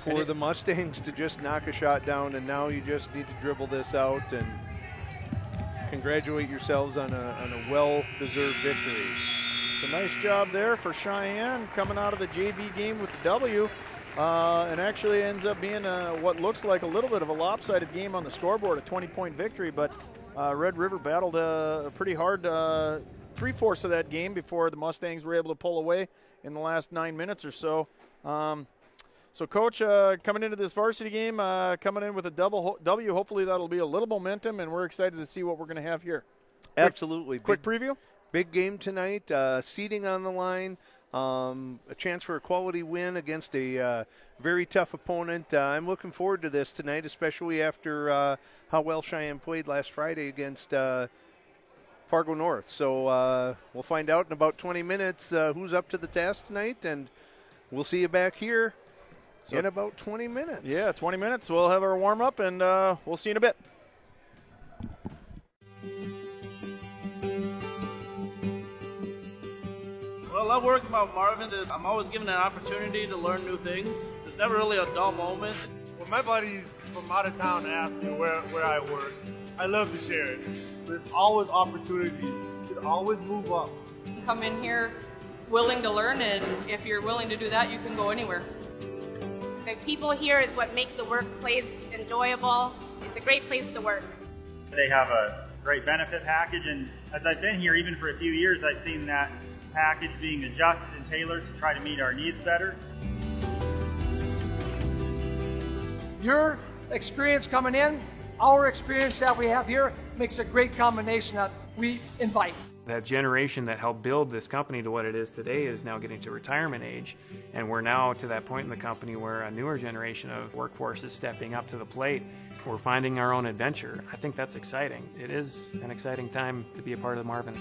the Mustangs to just knock a shot down, and now you just need to dribble this out and congratulate yourselves on a well-deserved victory. It's a nice job there for Cheyenne coming out of the JV game with the W. And actually ends up being what looks like a little bit of a lopsided game on the scoreboard, a 20-point victory. But Red River battled a pretty hard 3/4 of that game before the Mustangs were able to pull away in the last 9 minutes or so. So, Coach, coming into this varsity game, coming in with a double W, hopefully that'll be a little momentum, and we're excited to see what we're going to have here. Absolutely. Quick preview? Big game tonight, seeding on the line. A chance for a quality win against a very tough opponent. I'm looking forward to this tonight, especially after how well Cheyenne played last Friday against Fargo North. So we'll find out in about 20 minutes who's up to the task tonight, and we'll see you back here in about 20 minutes. Yeah, 20 minutes. We'll have our warm-up, and we'll see you in a bit. What I love working about Marvin is I'm always given an opportunity to learn new things. There's never really a dull moment. When my buddies from out of town ask me where I work, I love to share it. There's always opportunities. You can always move up. You come in here willing to learn, and if you're willing to do that, you can go anywhere. The people here is what makes the workplace enjoyable. It's a great place to work. They have a great benefit package, and as I've been here even for a few years, I've seen that package being adjusted and tailored to try to meet our needs better. Your experience coming in, our experience that we have here, makes a great combination that we invite. That generation that helped build this company to what it is today is now getting to retirement age, and we're now to that point in the company where a newer generation of workforce is stepping up to the plate. We're finding our own adventure. I think that's exciting. It is an exciting time to be a part of Marvin.